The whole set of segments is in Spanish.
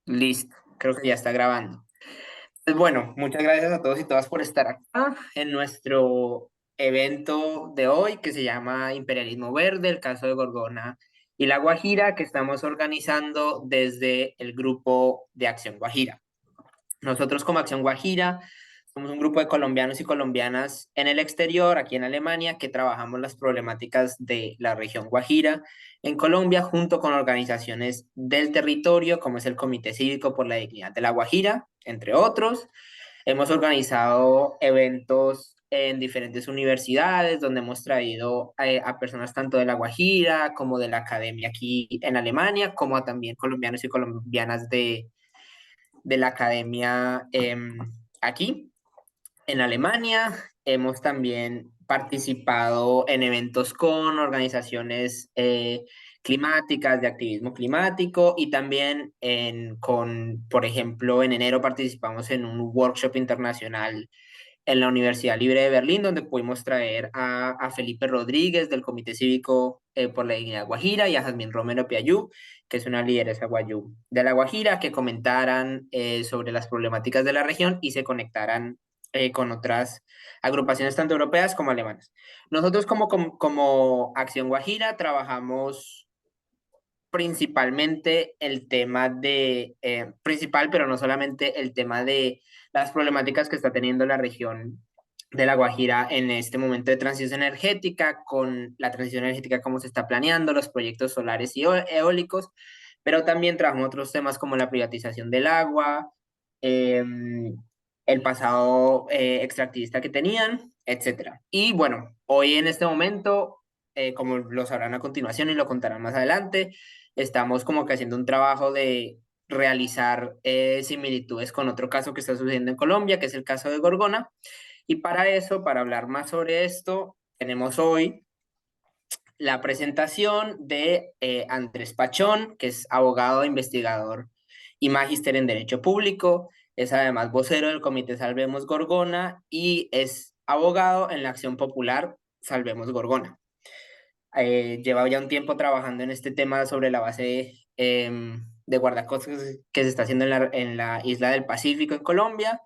Listo, creo que ya está grabando. Pues bueno, muchas gracias a todos y todas por estar acá en nuestro evento de hoy que se llama Imperialismo Verde, el caso de Gorgona y La Guajira, que estamos organizando desde el grupo de Acción Guajira. Nosotros como Acción Guajira somos un grupo de colombianos y colombianas en el exterior, aquí en Alemania, que trabajamos las problemáticas de la región Guajira en Colombia junto con organizaciones del territorio, como es el Comité Cívico por la Dignidad de la Guajira, entre otros. Hemos organizado eventos en diferentes universidades donde hemos traído a personas tanto de La Guajira como de la academia aquí en Alemania, como a también colombianos y colombianas de la academia aquí en Alemania. Hemos también participado en eventos con organizaciones climáticas, de activismo climático y también por ejemplo, en enero participamos en un workshop internacional en la Universidad Libre de Berlín, donde pudimos traer a Felipe Rodríguez del Comité Cívico por la Dignidad Guajira y a Jazmín Romero Piayú, que es una lideresa guayú de la Guajira, que comentaran sobre las problemáticas de la región y se conectaran con otras agrupaciones tanto europeas como alemanas. Nosotros como Acción Guajira trabajamos principalmente el tema principal, pero no solamente el tema de las problemáticas que está teniendo la región de La Guajira en este momento de transición energética, con la transición energética, cómo se está planeando, los proyectos solares y eólicos, pero también trabajamos otros temas como la privatización del agua, eh, el pasado extractivista que tenían, etcétera. Y bueno, hoy en este momento, como lo sabrán a continuación y lo contarán más adelante, estamos como que haciendo un trabajo de realizar similitudes con otro caso que está sucediendo en Colombia, que es el caso de Gorgona. Y para eso, para hablar más sobre esto, tenemos hoy la presentación de Andrés Pachón, que es abogado, investigador y magíster en Derecho Público. Es además vocero del Comité Salvemos Gorgona y es abogado en la Acción Popular Salvemos Gorgona. Lleva ya un tiempo trabajando en este tema sobre la base de guardacostas que se está haciendo en la isla del Pacífico en Colombia,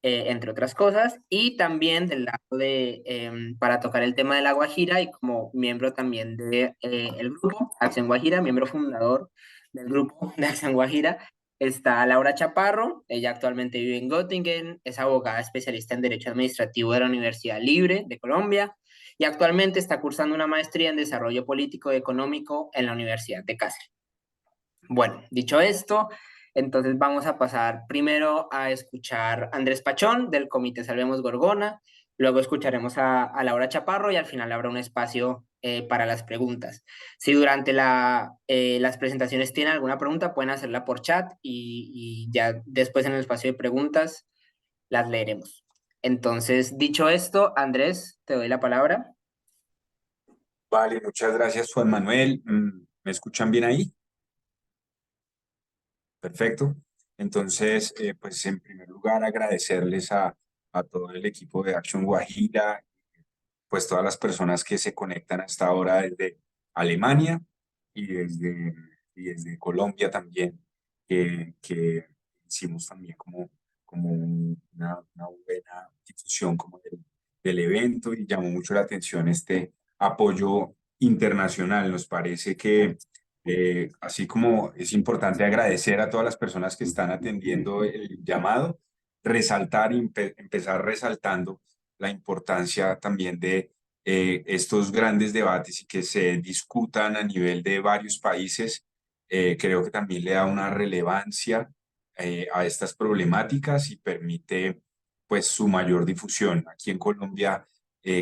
entre otras cosas, y también del lado para tocar el tema de la Guajira y como miembro también de el grupo Acción Guajira, miembro fundador del grupo de Acción Guajira, está Laura Chaparro. Ella actualmente vive en Göttingen, es abogada especialista en Derecho Administrativo de la Universidad Libre de Colombia y actualmente está cursando una maestría en Desarrollo Político y Económico en la Universidad de Cáceres. Bueno, dicho esto, entonces vamos a pasar primero a escuchar a Andrés Pachón del Comité Salvemos Gorgona, luego escucharemos a Laura Chaparro y al final habrá un espacio para las preguntas. Si durante las presentaciones tienen alguna pregunta, pueden hacerla por chat y ya después en el espacio de preguntas las leeremos. Entonces, dicho esto, Andrés, te doy la palabra. Vale, muchas gracias, Juan Manuel. ¿Me escuchan bien ahí? Perfecto. Entonces, pues en primer lugar, agradecerles a todo el equipo de Action Guajira, pues todas las personas que se conectan hasta ahora desde Alemania y desde Colombia también, que hicimos también como una buena difusión como del evento y llamó mucho la atención este apoyo internacional. Nos parece que así como es importante agradecer a todas las personas que están atendiendo el llamado, resaltar y empezar resaltando la importancia también de estos grandes debates y que se discutan a nivel de varios países. Creo que también le da una relevancia a estas problemáticas y permite pues su mayor difusión. Aquí en Colombia,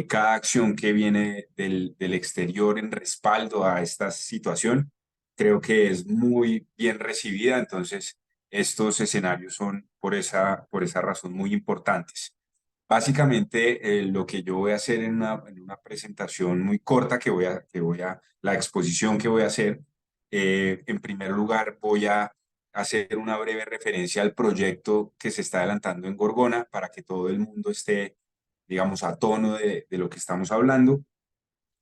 cada acción que viene del exterior en respaldo a esta situación, creo que es muy bien recibida. Entonces, estos escenarios son por esa razón muy importantes. Básicamente, lo que yo voy a hacer en una presentación muy corta la exposición que voy a hacer, en primer lugar voy a hacer una breve referencia al proyecto que se está adelantando en Gorgona para que todo el mundo esté, digamos, a tono de lo que estamos hablando.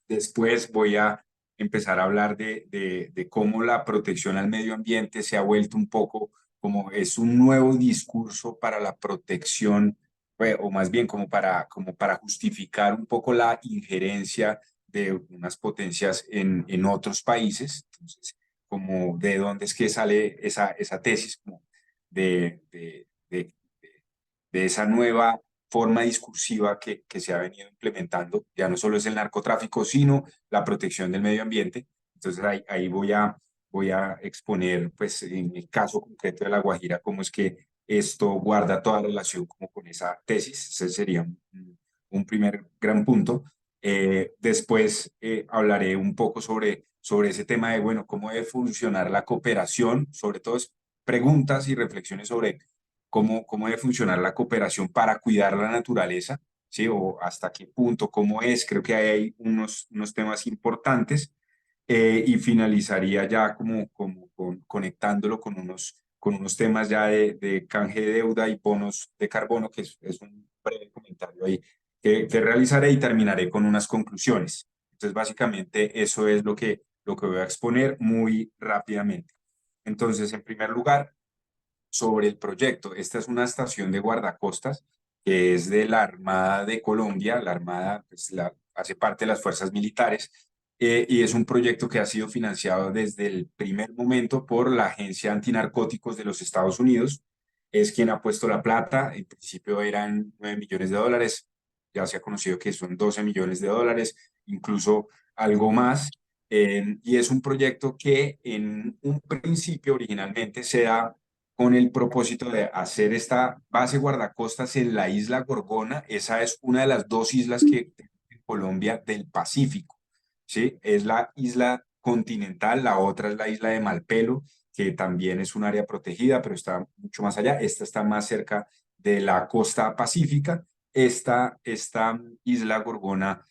Después voy a empezar a hablar de cómo la protección al medio ambiente se ha vuelto un poco como es un nuevo discurso para la protección, o más bien como para justificar un poco la injerencia de unas potencias en otros países. Entonces, como de dónde es que sale esa tesis, como de, de, de, de esa nueva forma discursiva que se ha venido implementando. Ya no solo es el narcotráfico, sino la protección del medio ambiente. Entonces ahí voy a exponer, pues en el caso concreto de La Guajira, cómo es que esto guarda toda relación como con esa tesis. Ese sería un primer gran punto. Después hablaré un poco sobre ese tema de, bueno, cómo debe funcionar la cooperación, sobre todo preguntas y reflexiones sobre cómo debe funcionar la cooperación para cuidar la naturaleza, ¿sí? O hasta qué punto, cómo es. Creo que hay unos temas importantes y finalizaría ya conectándolo con unos temas ya de canje de deuda y bonos de carbono, que es un breve comentario ahí que realizaré y terminaré con unas conclusiones. Entonces, básicamente, eso es lo que voy a exponer muy rápidamente. Entonces, en primer lugar, sobre el proyecto. Esta es una estación de guardacostas que es de la Armada de Colombia. La Armada pues, hace parte de las fuerzas militares y es un proyecto que ha sido financiado desde el primer momento por la Agencia Antinarcóticos de los Estados Unidos. Es quien ha puesto la plata. En principio eran 9 millones de dólares. Ya se ha conocido que son 12 millones de dólares, incluso algo más. Y es un proyecto que en un principio originalmente se da con el propósito de hacer esta base guardacostas en la isla Gorgona. Esa es una de las dos islas que tenemos en Colombia del Pacífico, ¿sí? Es la isla continental, la otra es la isla de Malpelo, que también es un área protegida, pero está mucho más allá. Esta está más cerca de la costa pacífica. Esta isla Gorgona,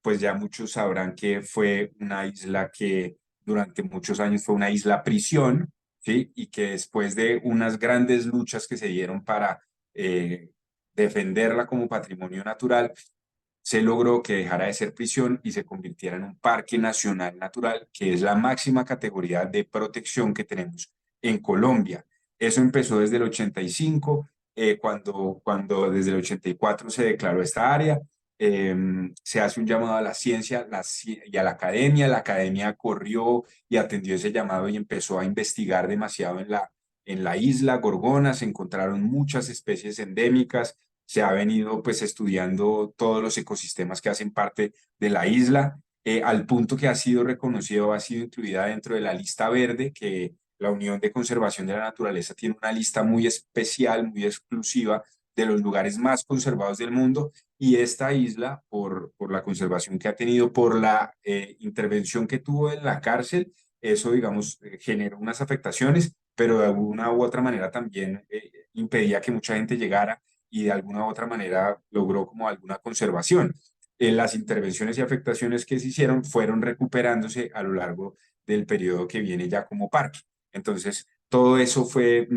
pues ya muchos sabrán que fue una isla que durante muchos años fue una isla prisión, ¿sí? Y que después de unas grandes luchas que se dieron para defenderla como patrimonio natural, se logró que dejara de ser prisión y se convirtiera en un parque nacional natural, que es la máxima categoría de protección que tenemos en Colombia. Eso empezó desde el 85, cuando desde el 84 se declaró esta área. Se hace un llamado a la ciencia y a la academia. La academia corrió y atendió ese llamado y empezó a investigar demasiado en la isla Gorgona. Se encontraron muchas especies endémicas, se ha venido pues estudiando todos los ecosistemas que hacen parte de la isla, al punto que ha sido reconocido, ha sido incluida dentro de la lista verde, que la Unión de Conservación de la Naturaleza tiene una lista muy especial, muy exclusiva de los lugares más conservados del mundo, y esta isla, por la conservación que ha tenido, por la intervención que tuvo en la cárcel, eso, digamos, generó unas afectaciones, pero de alguna u otra manera también impedía que mucha gente llegara y de alguna u otra manera logró como alguna conservación. Las intervenciones y afectaciones que se hicieron fueron recuperándose a lo largo del periodo que viene ya como parque. Entonces, todo eso fue,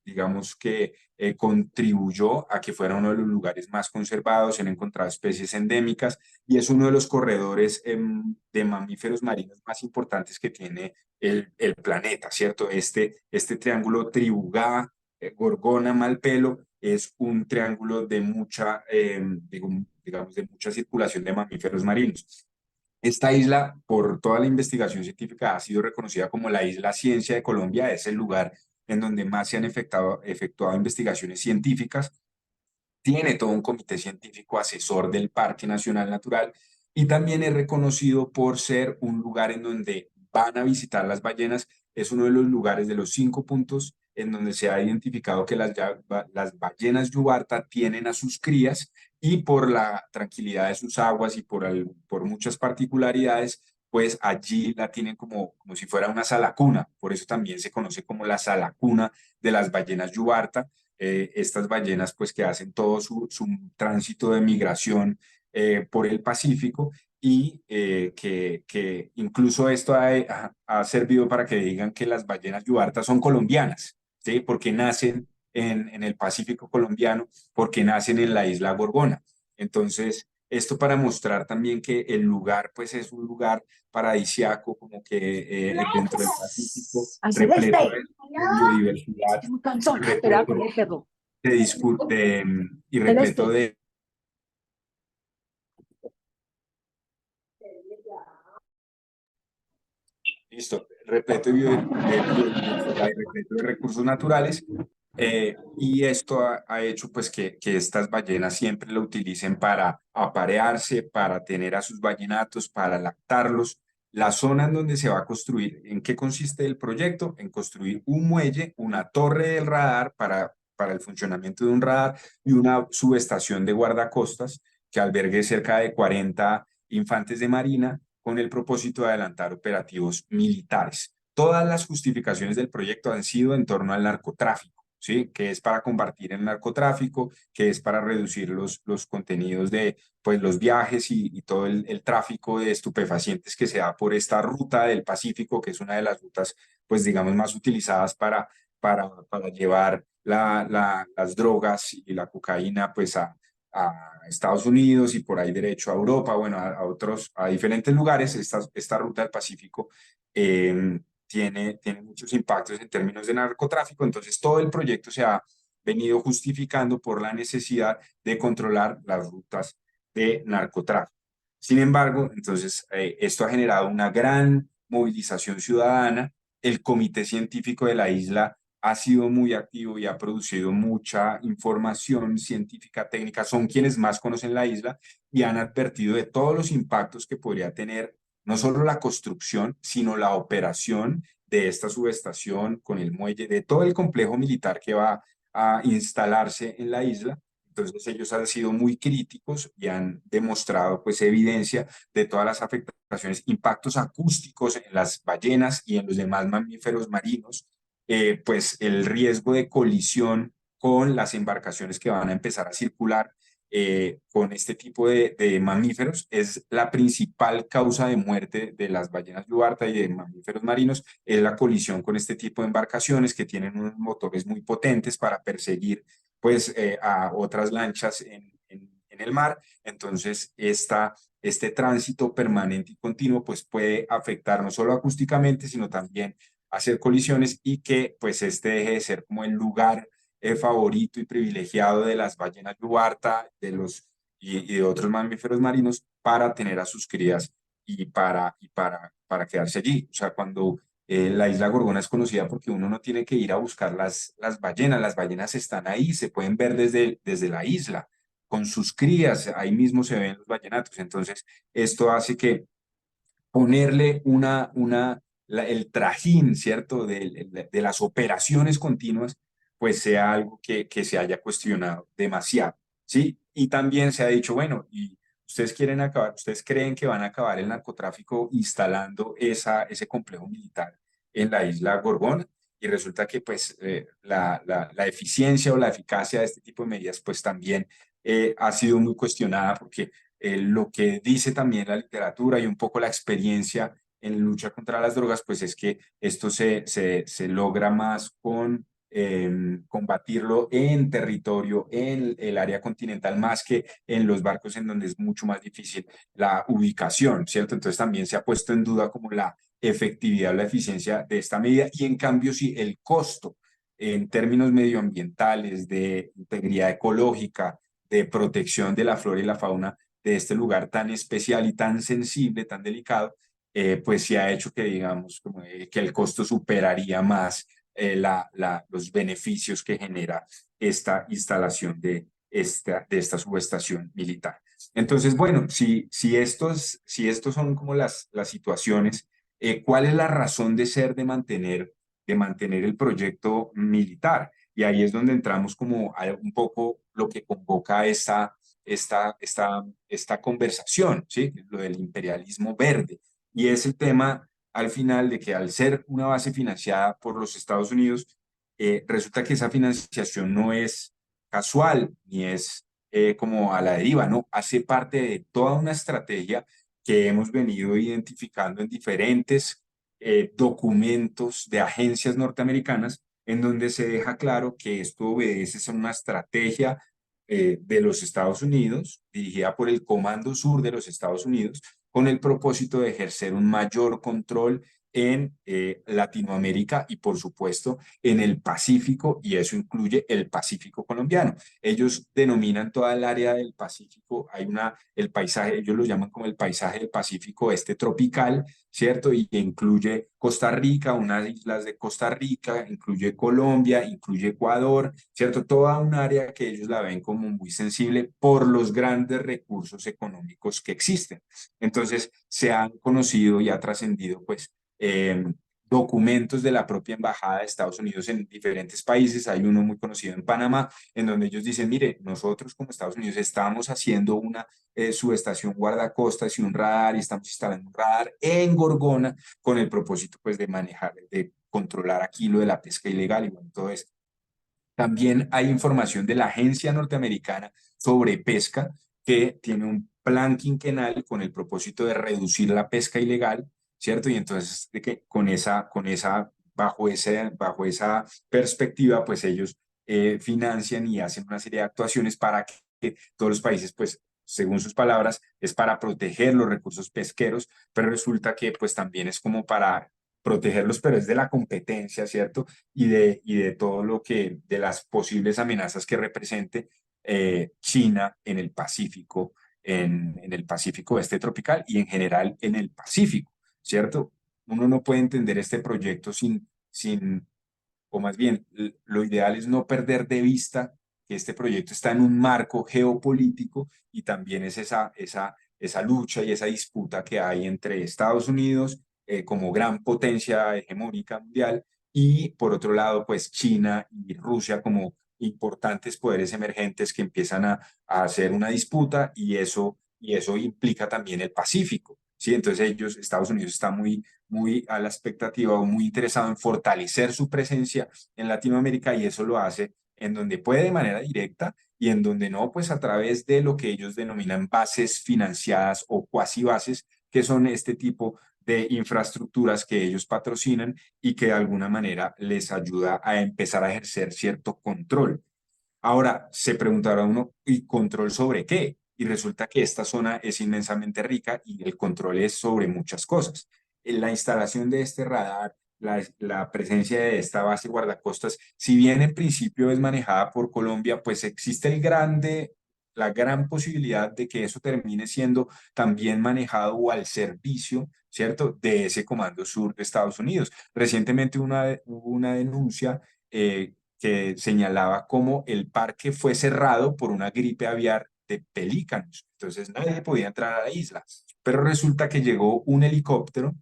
digamos que contribuyó a que fuera uno de los lugares más conservados. Se han encontrado especies endémicas y es uno de los corredores de mamíferos marinos más importantes que tiene el planeta, ¿cierto? Este triángulo Tribugá, Gorgona, Malpelo, es un triángulo de mucha, digamos, de mucha circulación de mamíferos marinos. Esta isla, por toda la investigación científica, ha sido reconocida como la isla ciencia de Colombia. Es el lugar en donde más se han efectuado investigaciones científicas. Tiene todo un comité científico asesor del Parque Nacional Natural y también es reconocido por ser un lugar en donde van a visitar las ballenas. Es uno de los lugares de los 5 puntos en donde se ha identificado que las ballenas yubarta tienen a sus crías y por la tranquilidad de sus aguas y por muchas particularidades, pues allí la tienen como si fuera una sala cuna. Por eso también se conoce como la sala cuna de las ballenas yubarta. Estas ballenas pues que hacen todo su tránsito de migración por el Pacífico y que incluso esto ha servido para que digan que las ballenas yubartas son colombianas, ¿sí? Porque nacen en el Pacífico colombiano, porque nacen en la isla Gorgona. Entonces, esto para mostrar también que el lugar pues es un lugar paradisiaco, como que dentro del Pacífico, repleto de biodiversidad Muy cansón, espera con repleto el perro. y repleto de listo, repleto de biodiversidad y repleto de recursos naturales. Y esto ha hecho pues que estas ballenas siempre lo utilicen para aparearse, para tener a sus ballenatos, para lactarlos. La zona en donde se va a construir, ¿en qué consiste el proyecto? En construir un muelle, una torre del radar para el funcionamiento de un radar y una subestación de guardacostas que albergue cerca de 40 infantes de marina con el propósito de adelantar operativos militares. Todas las justificaciones del proyecto han sido en torno al narcotráfico, ¿sí? Que es para combatir el narcotráfico, que es para reducir los contenidos de pues, los viajes y todo el tráfico de estupefacientes que se da por esta ruta del Pacífico, que es una de las rutas, pues digamos, más utilizadas para llevar las drogas y la cocaína pues a Estados Unidos y por ahí derecho a Europa, bueno, a diferentes lugares. Esta ruta del Pacífico tiene muchos impactos en términos de narcotráfico, entonces todo el proyecto se ha venido justificando por la necesidad de controlar las rutas de narcotráfico. Sin embargo, entonces esto ha generado una gran movilización ciudadana. El comité científico de la isla ha sido muy activo y ha producido mucha información científica técnica. Son quienes más conocen la isla y han advertido de todos los impactos que podría tener no solo la construcción, sino la operación de esta subestación con el muelle, de todo el complejo militar que va a instalarse en la isla. Entonces ellos han sido muy críticos y han demostrado pues evidencia de todas las afectaciones, impactos acústicos en las ballenas y en los demás mamíferos marinos, pues el riesgo de colisión con las embarcaciones que van a empezar a circular con este tipo de mamíferos es la principal causa de muerte de las ballenas yubarta y de mamíferos marinos, es la colisión con este tipo de embarcaciones que tienen unos motores muy potentes para perseguir pues a otras lanchas en el mar. Entonces, este tránsito permanente y continuo pues puede afectar no solo acústicamente, sino también hacer colisiones y que pues este deje de ser como el lugar favorito y privilegiado de las ballenas yubarta y de otros mamíferos marinos para tener a sus crías para quedarse allí. O sea, cuando la isla Gorgona es conocida porque uno no tiene que ir a buscar las ballenas están ahí, se pueden ver desde la isla con sus crías, ahí mismo se ven los ballenatos. Entonces, esto hace que ponerle el trajín, ¿cierto?, de las operaciones continuas, pues sea algo que se haya cuestionado demasiado, ¿sí? Y también se ha dicho, bueno, y ustedes creen que van a acabar el narcotráfico instalando ese complejo militar en la isla Gorgona, y resulta que pues la eficiencia o la eficacia de este tipo de medidas pues también ha sido muy cuestionada porque lo que dice también la literatura y un poco la experiencia en lucha contra las drogas, pues es que esto se logra más con combatirlo en territorio, en el área continental, más que en los barcos en donde es mucho más difícil la ubicación, ¿cierto? Entonces también se ha puesto en duda como la efectividad o la eficiencia de esta medida y en cambio sí el costo en términos medioambientales, de integridad ecológica, de protección de la flora y la fauna de este lugar tan especial y tan sensible, tan delicado, pues sí ha hecho que, digamos, como, que el costo superaría más los beneficios que genera esta instalación de esta subestación militar. Entonces, bueno, si estos son como las situaciones, ¿cuál es la razón de ser de mantener el proyecto militar? Y ahí es donde entramos como a un poco lo que convoca esta conversación, ¿sí? Lo del imperialismo verde. Y es el tema al final de que al ser una base financiada por los Estados Unidos, resulta que esa financiación no es casual ni es como a la deriva, ¿no? Hace parte de toda una estrategia que hemos venido identificando en diferentes documentos de agencias norteamericanas en donde se deja claro que esto obedece a una estrategia de los Estados Unidos, dirigida por el Comando Sur de los Estados Unidos, con el propósito de ejercer un mayor control en Latinoamérica y por supuesto en el Pacífico, y eso incluye el Pacífico colombiano. Ellos denominan toda el área del Pacífico, hay el paisaje, ellos lo llaman como el paisaje del Pacífico este tropical, ¿cierto? Y incluye Costa Rica, unas islas de Costa Rica, incluye Colombia, incluye Ecuador, ¿cierto? Toda un área que ellos la ven como muy sensible por los grandes recursos económicos que existen. Entonces, se han conocido y ha trascendido, pues, eh, documentos de la propia Embajada de Estados Unidos en diferentes países. Hay uno muy conocido en Panamá, en donde ellos dicen, mire, nosotros como Estados Unidos estamos haciendo una subestación guardacostas y un radar, y estamos instalando un radar en Gorgona con el propósito, pues, de manejar, de controlar aquí lo de la pesca ilegal y bueno, todo esto. También hay información de la Agencia Norteamericana sobre Pesca, que tiene un plan quinquenal con el propósito de reducir la pesca ilegal, ¿cierto? Y entonces, de que bajo esa perspectiva, pues ellos financian y hacen una serie de actuaciones para que todos los países, pues, según sus palabras, es para proteger los recursos pesqueros, pero resulta que pues también es como para protegerlos, pero es de la competencia, ¿cierto? Y de todo lo que, de las posibles amenazas que represente China en el Pacífico, en el Pacífico este tropical y en general en el Pacífico, ¿cierto? Uno no puede entender este proyecto o más bien, lo ideal es no perder de vista que este proyecto está en un marco geopolítico y también es esa lucha y esa disputa que hay entre Estados Unidos como gran potencia hegemónica mundial y por otro lado, pues China y Rusia como importantes poderes emergentes que empiezan a hacer una disputa y eso implica también el Pacífico. ¿Sí? Entonces Estados Unidos está muy a la expectativa o muy interesado en fortalecer su presencia en Latinoamérica y eso lo hace en donde puede de manera directa y en donde no, pues a través de lo que ellos denominan bases financiadas o cuasi bases, que son este tipo de infraestructuras que ellos patrocinan y que de alguna manera les ayuda a empezar a ejercer cierto control. Ahora, se preguntará uno, ¿y control sobre qué? Y resulta que esta zona es inmensamente rica y el control es sobre muchas cosas. La instalación de este radar, la presencia de esta base guardacostas, si bien en principio es manejada por Colombia, pues existe la gran posibilidad de que eso termine siendo también manejado o al servicio, ¿cierto?, de ese Comando Sur de Estados Unidos. Recientemente hubo una denuncia que señalaba cómo el parque fue cerrado por una gripe aviar de pelícanos. Entonces nadie podía entrar a la isla. Pero resulta que llegó un helicóptero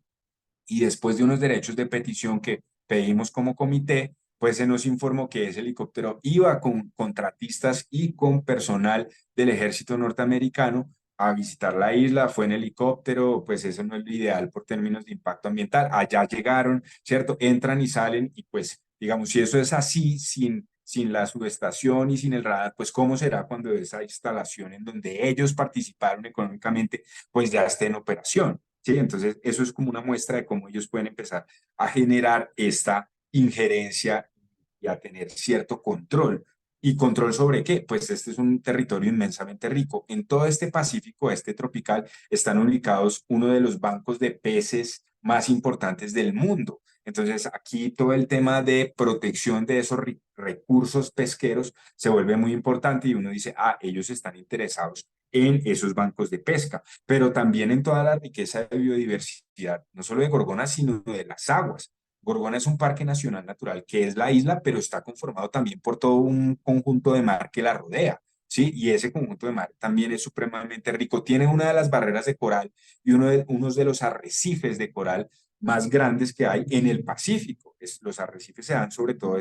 y después de unos derechos de petición que pedimos como comité, pues se nos informó que ese helicóptero iba con contratistas y con personal del ejército norteamericano a visitar la isla, fue en helicóptero, pues eso no es lo ideal por términos de impacto ambiental. Allá llegaron, ¿cierto? Entran y salen y pues, digamos, si eso es así, sin la subestación y sin el radar, pues ¿cómo será cuando esa instalación en donde ellos participaron económicamente, pues ya esté en operación? ¿Sí? Entonces, eso es como una muestra de cómo ellos pueden empezar a generar esta injerencia y a tener cierto control. ¿Y control sobre qué? Pues este es un territorio inmensamente rico. En todo este Pacífico, este tropical, están ubicados uno de los bancos de peces más importantes del mundo. Entonces, aquí todo el tema de protección de esos recursos pesqueros se vuelve muy importante y uno dice, ah, ellos están interesados en esos bancos de pesca, pero también en toda la riqueza de biodiversidad, no solo de Gorgona, sino de las aguas. Gorgona es un parque nacional natural que es la isla, pero está conformado también por todo un conjunto de mar que la rodea, ¿sí? Y ese conjunto de mar también es supremamente rico. Tiene una de las barreras de coral y unos de los arrecifes de coral más grandes que hay en el Pacífico. Los arrecifes se dan sobre todo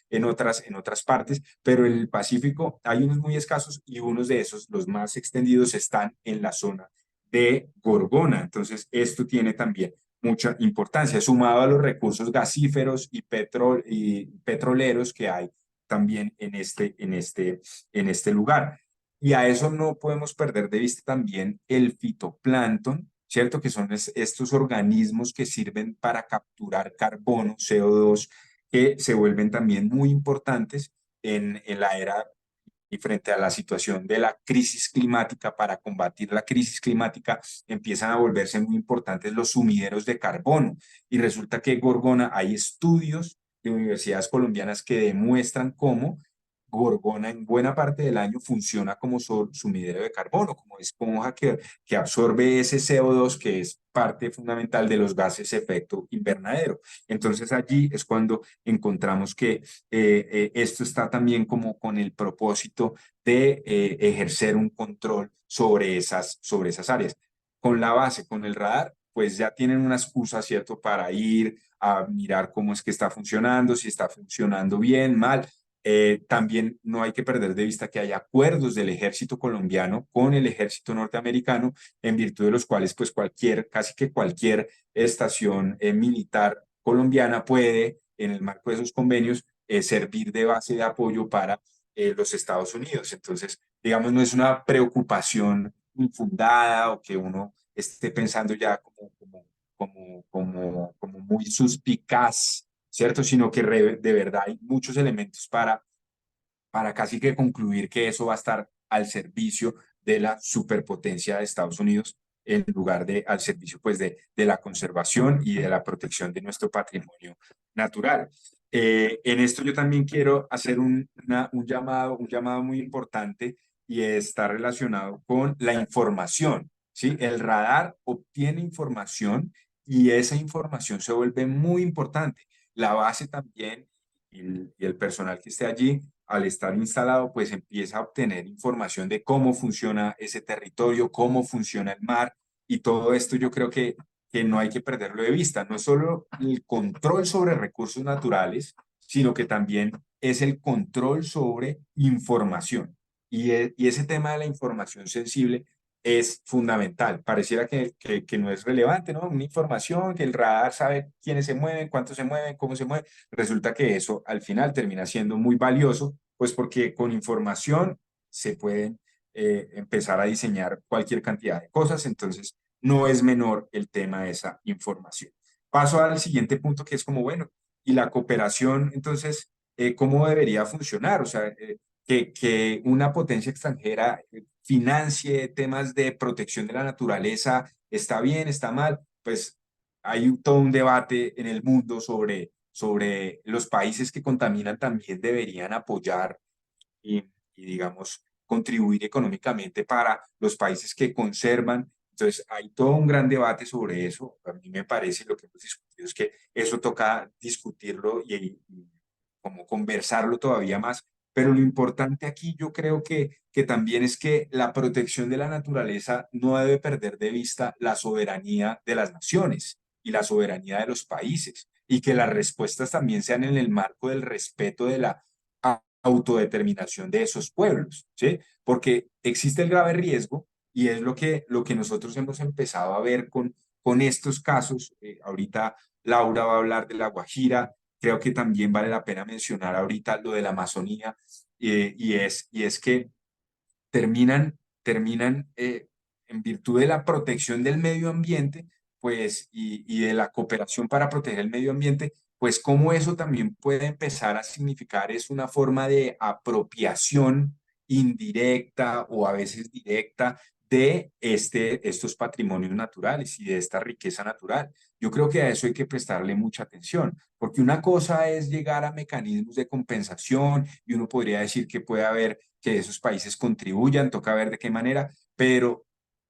en otras partes, pero en el Pacífico hay unos muy escasos y unos de esos, los más extendidos, están en la zona de Gorgona. Entonces, esto tiene también mucha importancia, sumado a los recursos gasíferos y petroleros que hay también en este lugar. Y a eso no podemos perder de vista también el fitoplancton, ¿cierto? Que son estos organismos que sirven para capturar carbono, CO2, que se vuelven también muy importantes en la era y frente a la situación de la crisis climática, para combatir la crisis climática, empiezan a volverse muy importantes los sumideros de carbono. Y resulta que Gorgona, hay estudios de universidades colombianas que demuestran cómo Gorgona en buena parte del año funciona como sumidero de carbono, como esponja que absorbe ese CO2 que es parte fundamental de los gases de efecto invernadero. Entonces allí es cuando encontramos que esto está también como con el propósito de ejercer un control sobre esas áreas. Con la base, con el radar, pues ya tienen una excusa, ¿cierto?, para ir a mirar cómo es que está funcionando, si está funcionando bien, mal. También no hay que perder de vista que hay acuerdos del ejército colombiano con el ejército norteamericano, en virtud de los cuales pues casi que cualquier estación militar colombiana puede, en el marco de esos convenios, servir de base de apoyo para los Estados Unidos. Entonces, digamos, no es una preocupación infundada o que uno esté pensando ya como muy suspicaz, ¿cierto? Sino que de verdad hay muchos elementos para casi que concluir que eso va a estar al servicio de la superpotencia de Estados Unidos en lugar de al servicio pues de la conservación y de la protección de nuestro patrimonio natural. En esto yo también quiero hacer un llamado muy importante y está relacionado con la información, ¿sí? El radar obtiene información y esa información se vuelve muy importante. La base también y el personal que esté allí, al estar instalado, pues empieza a obtener información de cómo funciona ese territorio, cómo funciona el mar y todo esto yo creo que no hay que perderlo de vista. No es solo el control sobre recursos naturales, sino que también es el control sobre información. Y ese tema de la información sensible es fundamental. Pareciera que no es relevante, ¿no? Una información, que el radar sabe quiénes se mueven, cuántos se mueven, cómo se mueven. Resulta que eso al final termina siendo muy valioso, pues porque con información se pueden empezar a diseñar cualquier cantidad de cosas, entonces no es menor el tema de esa información. Paso al siguiente punto que es como, bueno, y la cooperación, entonces, ¿cómo debería funcionar? O sea, que una potencia extranjera financie temas de protección de la naturaleza, ¿está bien, está mal? Pues hay todo un debate en el mundo sobre los países que contaminan también deberían apoyar y, digamos, contribuir económicamente para los países que conservan. Entonces, hay todo un gran debate sobre eso. A mí me parece, lo que hemos discutido es que eso toca discutirlo y como conversarlo todavía más. Pero lo importante aquí yo creo que también es que la protección de la naturaleza no debe perder de vista la soberanía de las naciones y la soberanía de los países y que las respuestas también sean en el marco del respeto de la autodeterminación de esos pueblos, ¿sí? Porque existe el grave riesgo y es lo que nosotros hemos empezado a ver con estos casos. Ahorita Laura va a hablar de La Guajira, creo que también vale la pena mencionar ahorita lo de la Amazonía, y es que terminan en virtud de la protección del medio ambiente, pues, y de la cooperación para proteger el medio ambiente, pues cómo eso también puede empezar a significar es una forma de apropiación indirecta o a veces directa de estos patrimonios naturales y de esta riqueza natural. Yo creo que a eso hay que prestarle mucha atención, porque una cosa es llegar a mecanismos de compensación y uno podría decir que puede haber que esos países contribuyan, toca ver de qué manera, pero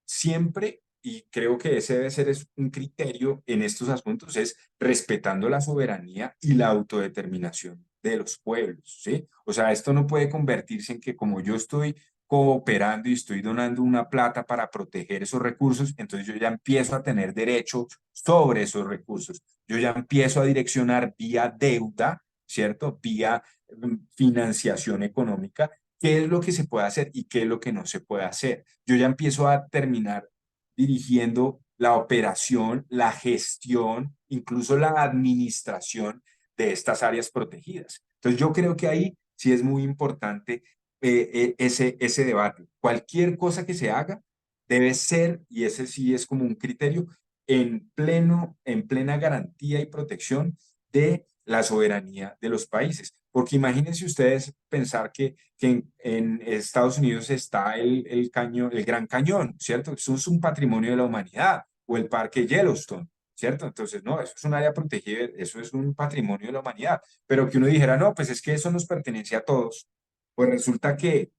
siempre, y creo que ese debe ser un criterio en estos asuntos, es respetando la soberanía y la autodeterminación de los pueblos, ¿sí? O sea, esto no puede convertirse en que como yo estoy cooperando y estoy donando una plata para proteger esos recursos, entonces yo ya empiezo a tener derecho sobre esos recursos. Yo ya empiezo a direccionar vía deuda, ¿cierto? Vía financiación económica, qué es lo que se puede hacer y qué es lo que no se puede hacer. Yo ya empiezo a terminar dirigiendo la operación, la gestión, incluso la administración de estas áreas protegidas. Entonces yo creo que ahí sí es muy importante ese debate. Cualquier cosa que se haga debe ser, y ese sí es como un criterio, en plena garantía y protección de la soberanía de los países. porque imagínense ustedes pensar que en Estados Unidos está el cañón, el Gran Cañón, ¿cierto? Eso es un patrimonio de la humanidad, o el Parque Yellowstone, ¿cierto? Entonces, no, eso es un área protegida, eso es un patrimonio de la humanidad, pero que uno dijera, no, pues es que eso nos pertenece a todos, pues resulta que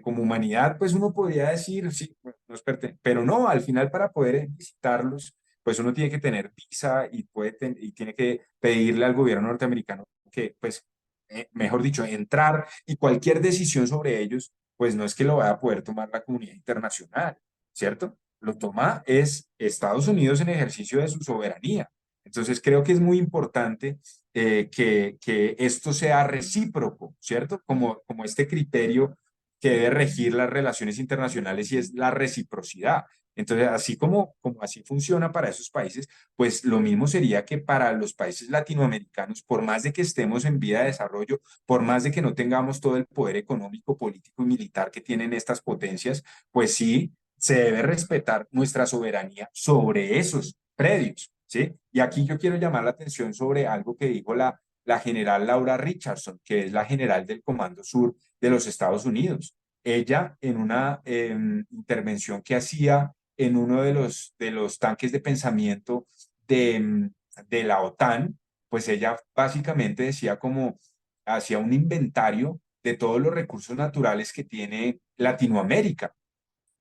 como humanidad, pues uno podría decir, sí, nos pertenece, pero no, al final para poder visitarlos, pues uno tiene que tener visa y, y tiene que pedirle al gobierno norteamericano que, pues, mejor dicho, entrar y cualquier decisión sobre ellos, pues no es que lo vaya a poder tomar la comunidad internacional, ¿cierto? Lo toma es Estados Unidos en ejercicio de su soberanía. Entonces creo que es muy importante que esto sea recíproco, ¿cierto? Como este criterio que debe regir las relaciones internacionales y es la reciprocidad. Entonces, así como así funciona para esos países, pues lo mismo sería que para los países latinoamericanos, por más de que estemos en vía de desarrollo, por más de que no tengamos todo el poder económico, político y militar que tienen estas potencias, pues sí, se debe respetar nuestra soberanía sobre esos predios, ¿sí? Y aquí yo quiero llamar la atención sobre algo que dijo la general Laura Richardson, que es la general del Comando Sur de los Estados Unidos. Ella, en una intervención que hacía en uno de los tanques de pensamiento de la OTAN, pues ella básicamente decía como, hacía un inventario de todos los recursos naturales que tiene Latinoamérica.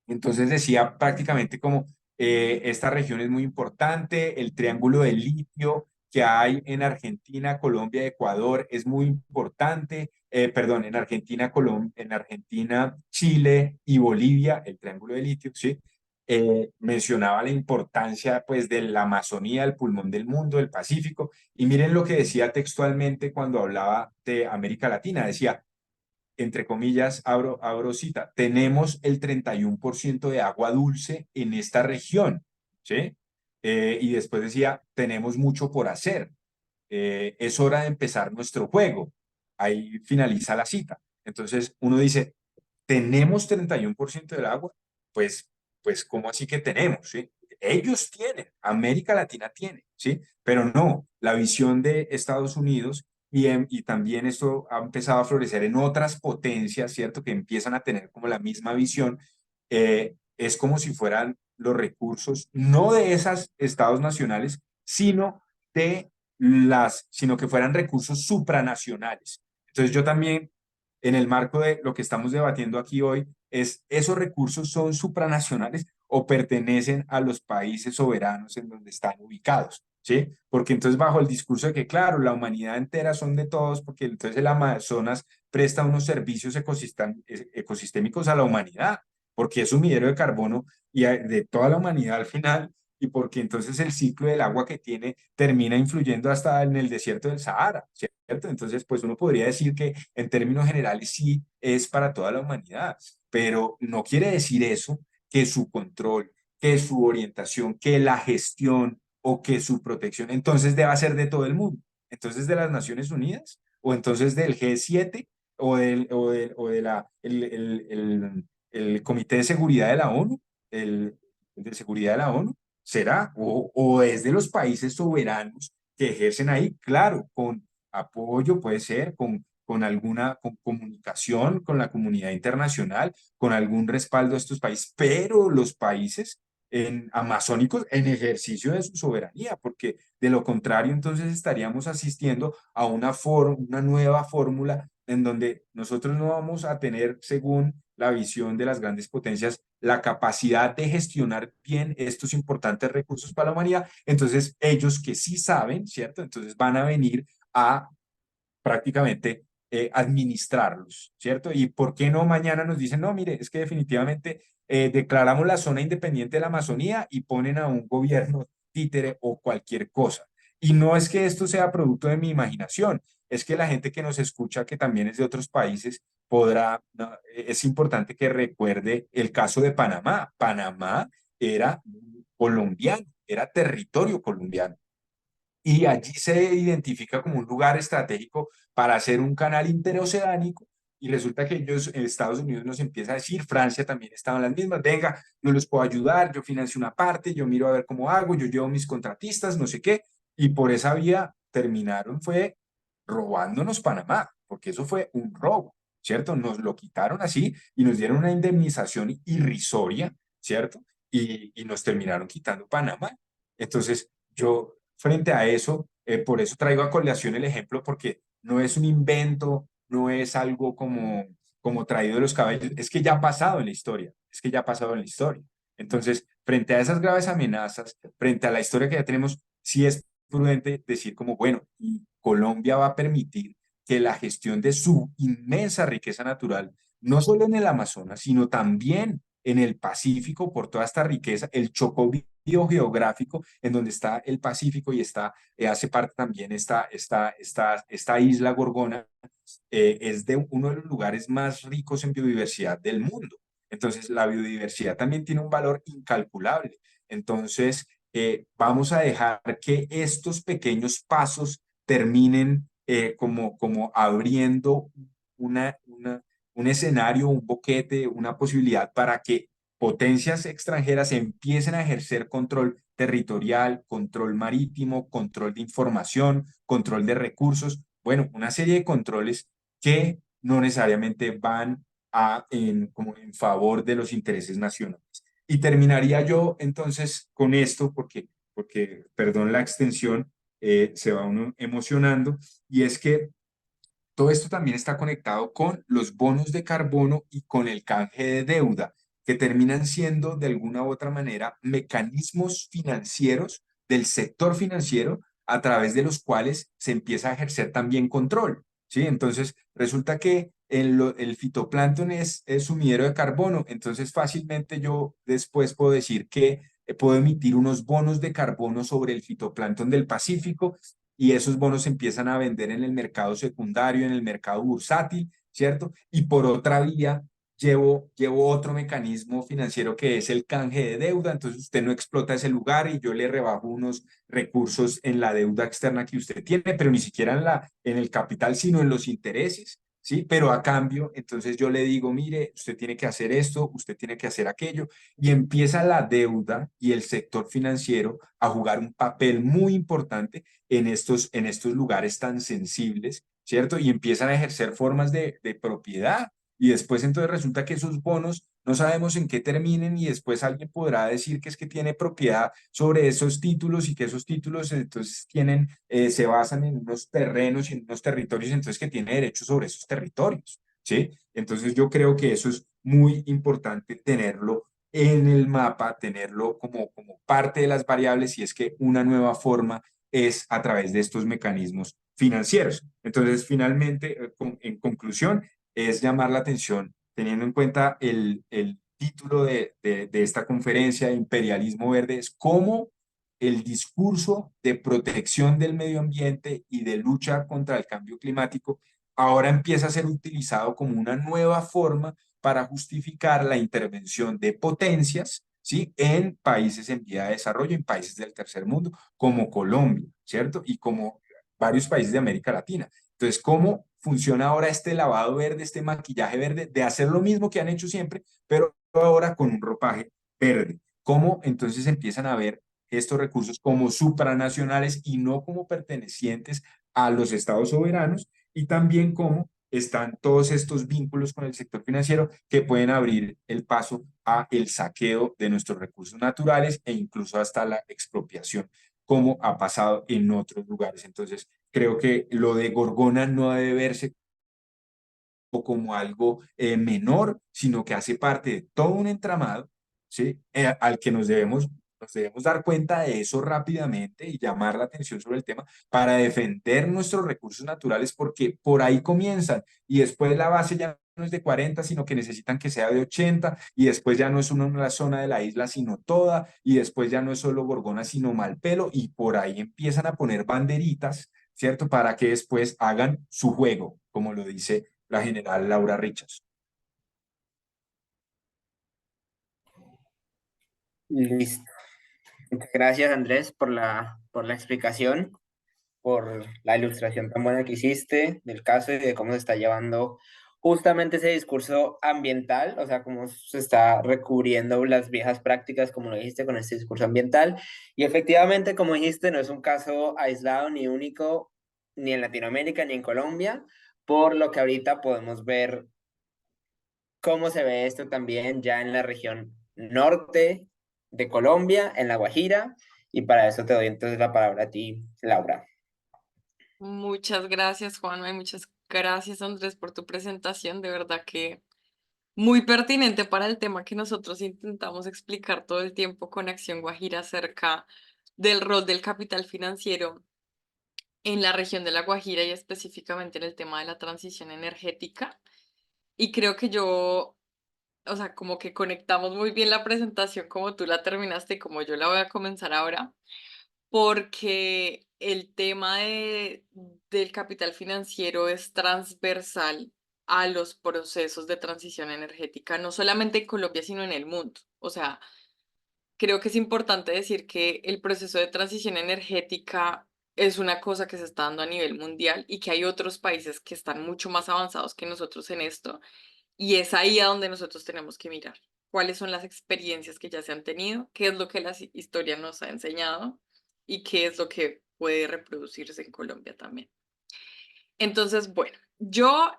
Entonces decía prácticamente como esta región es muy importante, el triángulo del litio que hay en Argentina, Colombia, Ecuador es muy importante, perdón, en Argentina, en Argentina, Chile y Bolivia, el triángulo del litio, ¿sí? Mencionaba la importancia pues de la Amazonía, el pulmón del mundo, el Pacífico, y miren lo que decía textualmente cuando hablaba de América Latina, decía, entre comillas, abro cita, tenemos el 31% de agua dulce en esta región, ¿sí? Y después decía, tenemos mucho por hacer, es hora de empezar nuestro juego. Ahí finaliza la cita. Entonces uno dice, ¿tenemos 31% del agua? Pues, pues, ¿cómo así que tenemos? ¿Sí? Ellos tienen, América Latina tiene, ¿sí? Pero no, la visión de Estados Unidos y también esto ha empezado a florecer en otras potencias, ¿cierto? Que empiezan a tener como la misma visión, es como si fueran los recursos, no de esas estados nacionales, sino que fueran recursos supranacionales. Entonces yo también, en el marco de lo que estamos debatiendo aquí hoy, es esos recursos son supranacionales o pertenecen a los países soberanos en donde están ubicados, ¿sí? Porque entonces bajo el discurso de que, claro, la humanidad entera son de todos, porque entonces el Amazonas presta unos servicios ecosistémicos a la humanidad, porque es sumidero de carbono y de toda la humanidad al final, y porque entonces el ciclo del agua que tiene termina influyendo hasta en el desierto del Sahara, ¿cierto? Entonces, pues uno podría decir que en términos generales sí es para toda la humanidad, pero no quiere decir eso que su control, que su orientación, que la gestión o que su protección entonces deba ser de todo el mundo. Entonces, de las Naciones Unidas o entonces del G7 o de el Comité de Seguridad de la ONU, el de Seguridad de la ONU, ¿será? O es de los países soberanos que ejercen ahí, claro, con apoyo, puede ser, con alguna con comunicación con la comunidad internacional, con algún respaldo de estos países, pero los países amazónicos en ejercicio de su soberanía, porque de lo contrario entonces estaríamos asistiendo a una nueva fórmula en donde nosotros no vamos a tener, según la visión de las grandes potencias, la capacidad de gestionar bien estos importantes recursos para la humanidad. Entonces, ellos que sí saben, ¿cierto? Entonces van a venir a prácticamente administrarlos, ¿cierto? Y por qué no mañana nos dicen, no, mire, es que definitivamente declaramos la zona independiente de la Amazonía y ponen a un gobierno títere o cualquier cosa. Y no es que esto sea producto de mi imaginación, es que la gente que nos escucha, que también es de otros países, podrá, no, es importante que recuerde el caso de Panamá. Panamá era colombiano, era territorio colombiano y allí se identifica como un lugar estratégico para hacer un canal interoceánico y resulta que ellos, Estados Unidos nos empieza a decir, Francia también estaba en las mismas, venga, yo los puedo ayudar, yo financio una parte, yo miro a ver cómo hago, yo llevo mis contratistas, no sé qué, y por esa vía terminaron, fue robándonos Panamá, porque eso fue un robo, ¿cierto? Nos lo quitaron así y nos dieron una indemnización irrisoria, ¿cierto? Y nos terminaron quitando Panamá. Entonces, yo frente a eso, por eso traigo a colación el ejemplo, porque no es un invento, no es algo como traído de los cabellos, es que ya ha pasado en la historia, es que ya ha pasado en la historia. Entonces, frente a esas graves amenazas, frente a la historia que ya tenemos, sí es prudente decir como, bueno, y Colombia va a permitir que la gestión de su inmensa riqueza natural, no solo en el Amazonas, sino también en el Pacífico, por toda esta riqueza, el Chocó biogeográfico, en donde está el Pacífico y está, hace parte también esta isla Gorgona, es de uno de los lugares más ricos en biodiversidad del mundo. Entonces, la biodiversidad también tiene un valor incalculable. Entonces, vamos a dejar que estos pequeños pasos terminen como abriendo un escenario, un boquete, una posibilidad para que potencias extranjeras empiecen a ejercer control territorial, control marítimo, control de información, control de recursos, bueno, una serie de controles que no necesariamente van como en favor de los intereses nacionales. Y terminaría yo entonces con esto, porque perdón la extensión, se va uno emocionando, y es que todo esto también está conectado con los bonos de carbono y con el canje de deuda, que terminan siendo de alguna u otra manera mecanismos financieros del sector financiero a través de los cuales se empieza a ejercer también control. ¿Sí? Entonces, resulta que el fitoplancton es sumidero de carbono, entonces fácilmente yo después puedo decir que puedo emitir unos bonos de carbono sobre el fitoplancton del Pacífico y esos bonos se empiezan a vender en el mercado secundario, en el mercado bursátil, ¿cierto? Y por otra vía, llevo otro mecanismo financiero que es el canje de deuda, entonces usted no explota ese lugar y yo le rebajo unos recursos en la deuda externa que usted tiene, pero ni siquiera en el capital, sino en los intereses. ¿Sí? Pero a cambio, entonces yo le digo, mire, usted tiene que hacer esto, usted tiene que hacer aquello, y empieza la deuda y el sector financiero a jugar un papel muy importante en estos lugares tan sensibles, ¿cierto? Y empiezan a ejercer formas de propiedad. Y después entonces resulta que esos bonos no sabemos en qué terminen y después alguien podrá decir que es que tiene propiedad sobre esos títulos y que esos títulos entonces se basan en unos terrenos y en unos territorios, entonces que tiene derecho sobre esos territorios, ¿sí? Entonces yo creo que eso es muy importante tenerlo en el mapa, tenerlo como parte de las variables y es que una nueva forma es a través de estos mecanismos financieros. Entonces, finalmente, en conclusión, es llamar la atención, teniendo en cuenta el título de esta conferencia de Imperialismo Verde, es cómo el discurso de protección del medio ambiente y de lucha contra el cambio climático ahora empieza a ser utilizado como una nueva forma para justificar la intervención de potencias, ¿sí? En países en vía de desarrollo, en países del tercer mundo, como Colombia, ¿cierto? Y como varios países de América Latina. Entonces, ¿cómo funciona ahora este lavado verde, este maquillaje verde, de hacer lo mismo que han hecho siempre, pero ahora con un ropaje verde? ¿Cómo entonces empiezan a ver estos recursos como supranacionales y no como pertenecientes a los estados soberanos? Y también cómo están todos estos vínculos con el sector financiero que pueden abrir el paso a el saqueo de nuestros recursos naturales e incluso hasta la expropiación, como ha pasado en otros lugares. Entonces, creo que lo de Gorgona no debe verse como algo menor, sino que hace parte de todo un entramado, ¿sí? Al que nos debemos dar cuenta de eso rápidamente y llamar la atención sobre el tema para defender nuestros recursos naturales, porque por ahí comienzan y después la base ya no es de 40, sino que necesitan que sea de 80 y después ya no es una zona de la isla, sino toda, y después ya no es solo Gorgona, sino Malpelo, y por ahí empiezan a poner banderitas, ¿cierto? Para que después hagan su juego, como lo dice la general Laura Richards. Listo. Muchas gracias, Andrés, por la explicación, por la ilustración tan buena que hiciste del caso y de cómo se está llevando justamente ese discurso ambiental, o sea, cómo se está recubriendo las viejas prácticas, como lo dijiste, con este discurso ambiental. Y efectivamente, como dijiste, no es un caso aislado ni único, ni en Latinoamérica ni en Colombia, por lo que ahorita podemos ver cómo se ve esto también ya en la región norte de Colombia, en La Guajira, y para eso te doy entonces la palabra a ti, Laura. Muchas gracias, Juanma, y muchas gracias, Andrés, por tu presentación. De verdad que muy pertinente para el tema que nosotros intentamos explicar todo el tiempo con Acción Guajira acerca del rol del capital financiero en la región de La Guajira y específicamente en el tema de la transición energética. Y creo que o sea, como que conectamos muy bien la presentación como tú la terminaste y como yo la voy a comenzar ahora, porque el tema del capital financiero es transversal a los procesos de transición energética, no solamente en Colombia, sino en el mundo. O sea, creo que es importante decir que el proceso de transición energética es una cosa que se está dando a nivel mundial y que hay otros países que están mucho más avanzados que nosotros en esto. Y es ahí a donde nosotros tenemos que mirar. ¿Cuáles son las experiencias que ya se han tenido? ¿Qué es lo que la historia nos ha enseñado? ¿Y qué es lo que puede reproducirse en Colombia también? Entonces, bueno, yo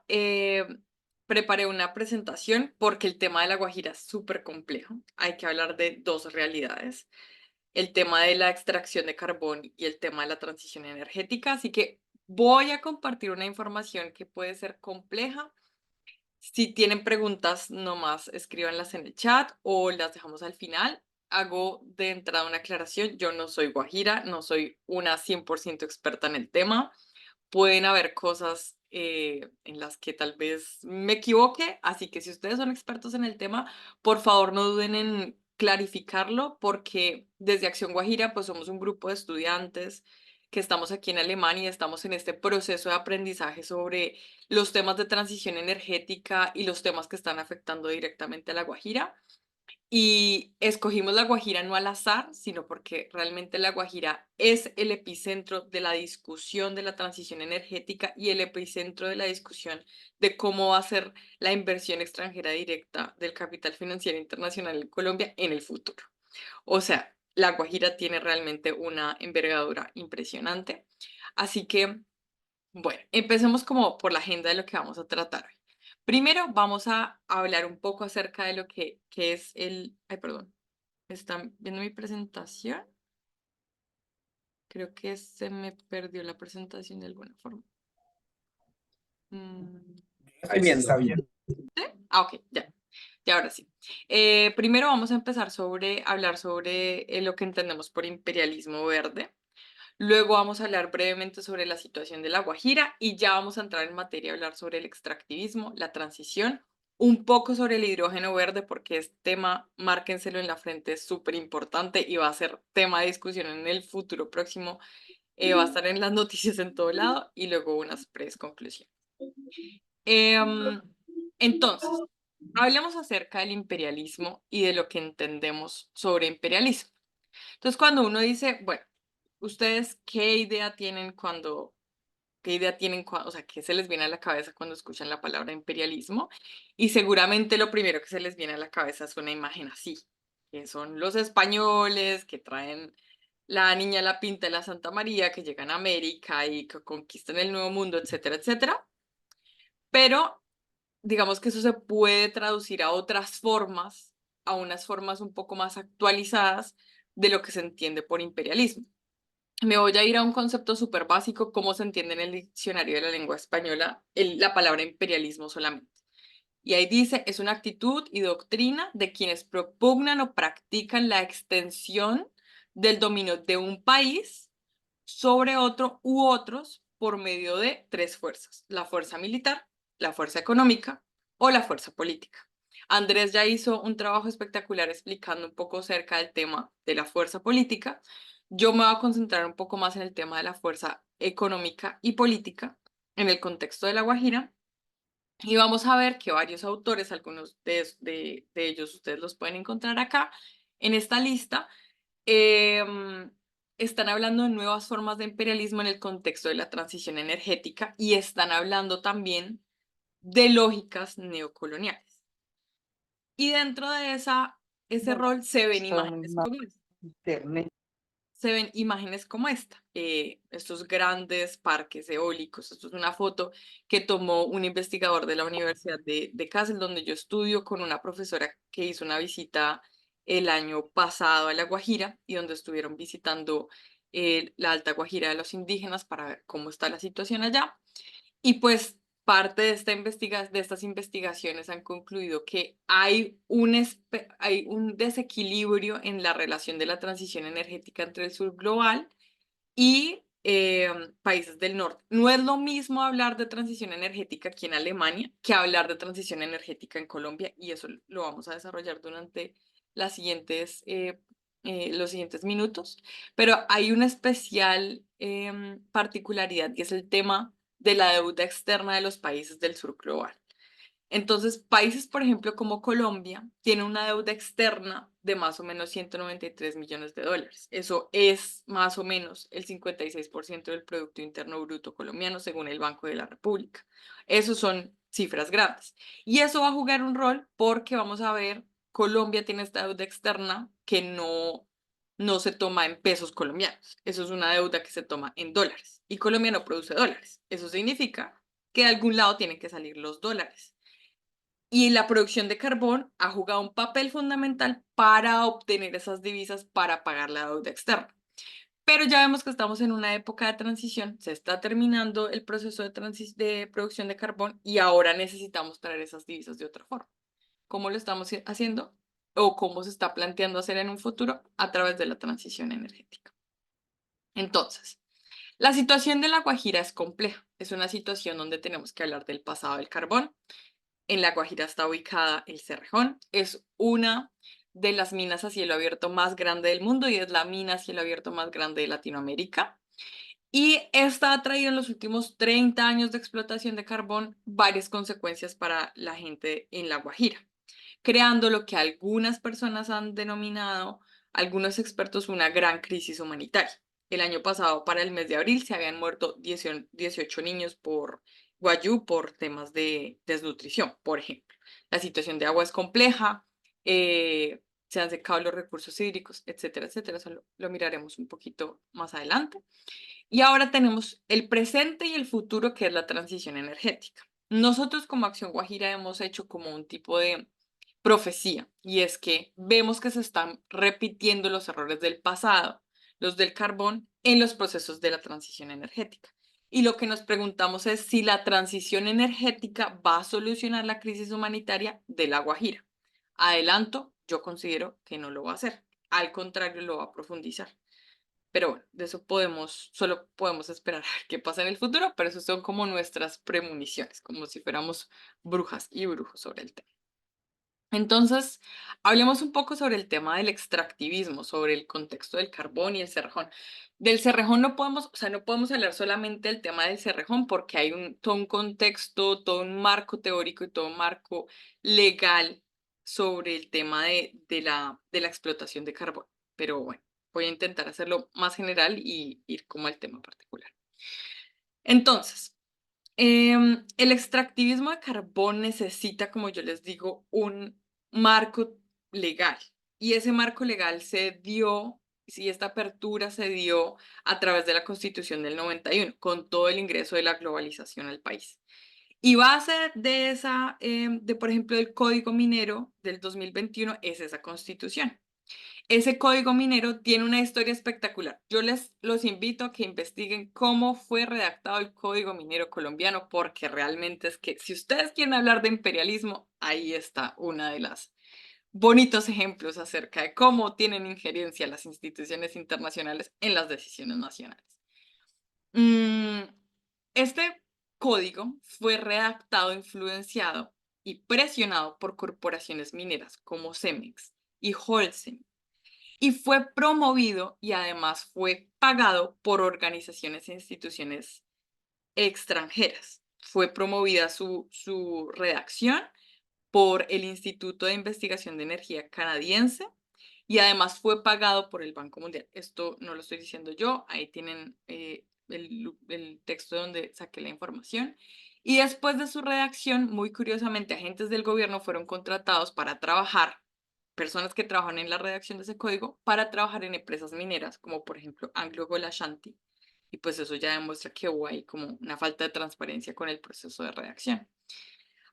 preparé una presentación porque el tema de La Guajira es súper complejo. Hay que hablar de dos realidades, el tema de la extracción de carbón y el tema de la transición energética. Así que voy a compartir una información que puede ser compleja. Si tienen preguntas, nomás escríbanlas en el chat o las dejamos al final. Hago de entrada una aclaración. Yo no soy guajira, no soy una 100% experta en el tema. Pueden haber cosas en las que tal vez me equivoque, así que si ustedes son expertos en el tema, por favor no duden en clarificarlo, porque desde Acción Guajira pues somos un grupo de estudiantes que estamos aquí en Alemania y estamos en este proceso de aprendizaje sobre los temas de transición energética y los temas que están afectando directamente a La Guajira. Y escogimos La Guajira no al azar, sino porque realmente La Guajira es el epicentro de la discusión de la transición energética y el epicentro de la discusión de cómo va a ser la inversión extranjera directa del capital financiero internacional en Colombia en el futuro. O sea, La Guajira tiene realmente una envergadura impresionante. Así que, bueno, empecemos como por la agenda de lo que vamos a tratar hoy. Primero vamos a hablar un poco acerca de lo que es el... Ay, perdón. ¿Están viendo mi presentación? Creo que se me perdió la presentación de alguna forma. Estoy Ahí se viendo. está bien. ¿Sí? Ah, ok, ya. Y ahora sí. Primero vamos a empezar hablar sobre lo que entendemos por imperialismo verde. Luego vamos a hablar brevemente sobre la situación de La Guajira y ya vamos a entrar en materia a hablar sobre el extractivismo, la transición, un poco sobre el hidrógeno verde, porque es tema, márquenselo en la frente, es súper importante y va a ser tema de discusión en el futuro próximo. Va a estar en las noticias en todo lado y luego unas conclusiones. Entonces, hablemos acerca del imperialismo y de lo que entendemos sobre imperialismo. Entonces, cuando uno dice, bueno, ¿ustedes qué idea tienen o sea, qué se les viene a la cabeza cuando escuchan la palabra imperialismo? Y seguramente lo primero que se les viene a la cabeza es una imagen así, que son los españoles que traen la niña, la pinta y la Santa María, que llegan a América y que conquistan el Nuevo Mundo, etcétera, etcétera. Pero digamos que eso se puede traducir a otras formas, a unas formas un poco más actualizadas de lo que se entiende por imperialismo. Me voy a ir a un concepto súper básico, cómo se entiende en el diccionario de la lengua española la palabra imperialismo solamente. Y ahí dice, es una actitud y doctrina de quienes propugnan o practican la extensión del dominio de un país sobre otro u otros por medio de tres fuerzas: la fuerza militar, la fuerza económica o la fuerza política. Andrés ya hizo un trabajo espectacular explicando un poco acerca del tema de la fuerza política. Yo me voy a concentrar un poco más en el tema de la fuerza económica y política en el contexto de La Guajira. Y vamos a ver que varios autores, algunos de ellos ustedes los pueden encontrar acá en esta lista, em, están hablando de nuevas formas de imperialismo en el contexto de la transición energética y están hablando también de lógicas neocoloniales. Y dentro de ese rol se ven imágenes como esta. se ven imágenes como esta, estos grandes parques eólicos. Esto es una foto que tomó un investigador de la Universidad de Kassel, donde yo estudio, con una profesora que hizo una visita el año pasado a La Guajira y donde estuvieron visitando la Alta Guajira de los indígenas para ver cómo está la situación allá. Y pues parte de de estas investigaciones han concluido que hay un desequilibrio en la relación de la transición energética entre el sur global y países del norte. No es lo mismo hablar de transición energética aquí en Alemania que hablar de transición energética en Colombia, y eso lo vamos a desarrollar durante los siguientes minutos. Pero hay una especial particularidad, y es el tema de la deuda externa de los países del sur global. Entonces, países, por ejemplo, como Colombia, tienen una deuda externa de más o menos 193 millones de dólares. Eso es más o menos el 56% del Producto Interno Bruto colombiano, según el Banco de la República. Esos son cifras grandes. Y eso va a jugar un rol porque vamos a ver, Colombia tiene esta deuda externa que no se toma en pesos colombianos. Eso es una deuda que se toma en dólares. Y Colombia no produce dólares. Eso significa que de algún lado tienen que salir los dólares. Y la producción de carbón ha jugado un papel fundamental para obtener esas divisas para pagar la deuda externa. Pero ya vemos que estamos en una época de transición, se está terminando el proceso de producción de carbón y ahora necesitamos traer esas divisas de otra forma. ¿Cómo lo estamos haciendo? ¿O cómo se está planteando hacer en un futuro? A través de la transición energética. Entonces, la situación de La Guajira es compleja. Es una situación donde tenemos que hablar del pasado del carbón. En La Guajira está ubicada el Cerrejón. Es una de las minas a cielo abierto más grande del mundo y es la mina a cielo abierto más grande de Latinoamérica. Y esta ha traído en los últimos 30 años de explotación de carbón varias consecuencias para la gente en La Guajira, creando lo que algunas personas han denominado, algunos expertos, una gran crisis humanitaria. El año pasado, para el mes de abril, se habían muerto 18 niños por Guayú por temas de desnutrición, por ejemplo. La situación de agua es compleja, se han secado los recursos hídricos, etcétera, etcétera. Eso lo miraremos un poquito más adelante. Y ahora tenemos el presente y el futuro, que es la transición energética. Nosotros como Acción Guajira hemos hecho como un tipo de profecía, y es que vemos que se están repitiendo los errores del pasado, los del carbón, en los procesos de la transición energética. Y lo que nos preguntamos es si la transición energética va a solucionar la crisis humanitaria de La Guajira. Adelanto, yo considero que no lo va a hacer. Al contrario, lo va a profundizar. Pero bueno, de eso solo podemos esperar a ver qué pasa en el futuro, pero eso son como nuestras premoniciones, como si fuéramos brujas y brujos sobre el tema. Entonces, hablemos un poco sobre el tema del extractivismo, sobre el contexto del carbón y el cerrejón. Del cerrejón no podemos, o sea, no podemos hablar solamente del tema del cerrejón porque hay todo un contexto, todo un marco teórico y todo un marco legal sobre el tema de la explotación de carbón. Pero bueno, voy a intentar hacerlo más general y ir como al tema particular. Entonces, el extractivismo de carbón necesita, como yo les digo, un marco legal. Y ese marco legal esta apertura se dio a través de la Constitución del 91, con todo el ingreso de la globalización al país. Y base por ejemplo, del Código Minero del 2021 es esa Constitución. Ese código minero tiene una historia espectacular. Yo los invito a que investiguen cómo fue redactado el código minero colombiano, porque realmente es que si ustedes quieren hablar de imperialismo, ahí está una de las bonitos ejemplos acerca de cómo tienen injerencia las instituciones internacionales en las decisiones nacionales. Este código fue redactado, influenciado y presionado por corporaciones mineras como Cemex y Holcim, y fue promovido y además fue pagado por organizaciones e instituciones extranjeras. Fue promovida su redacción por el Instituto de Investigación de Energía canadiense y además fue pagado por el Banco Mundial. Esto no lo estoy diciendo yo, ahí tienen el texto donde saqué la información. Y después de su redacción, muy curiosamente, agentes del gobierno fueron contratados para trabajar personas que trabajan en la redacción de ese código para trabajar en empresas mineras, como por ejemplo Anglo Gold Ashanti. Y pues eso ya demuestra que hubo ahí como una falta de transparencia con el proceso de redacción.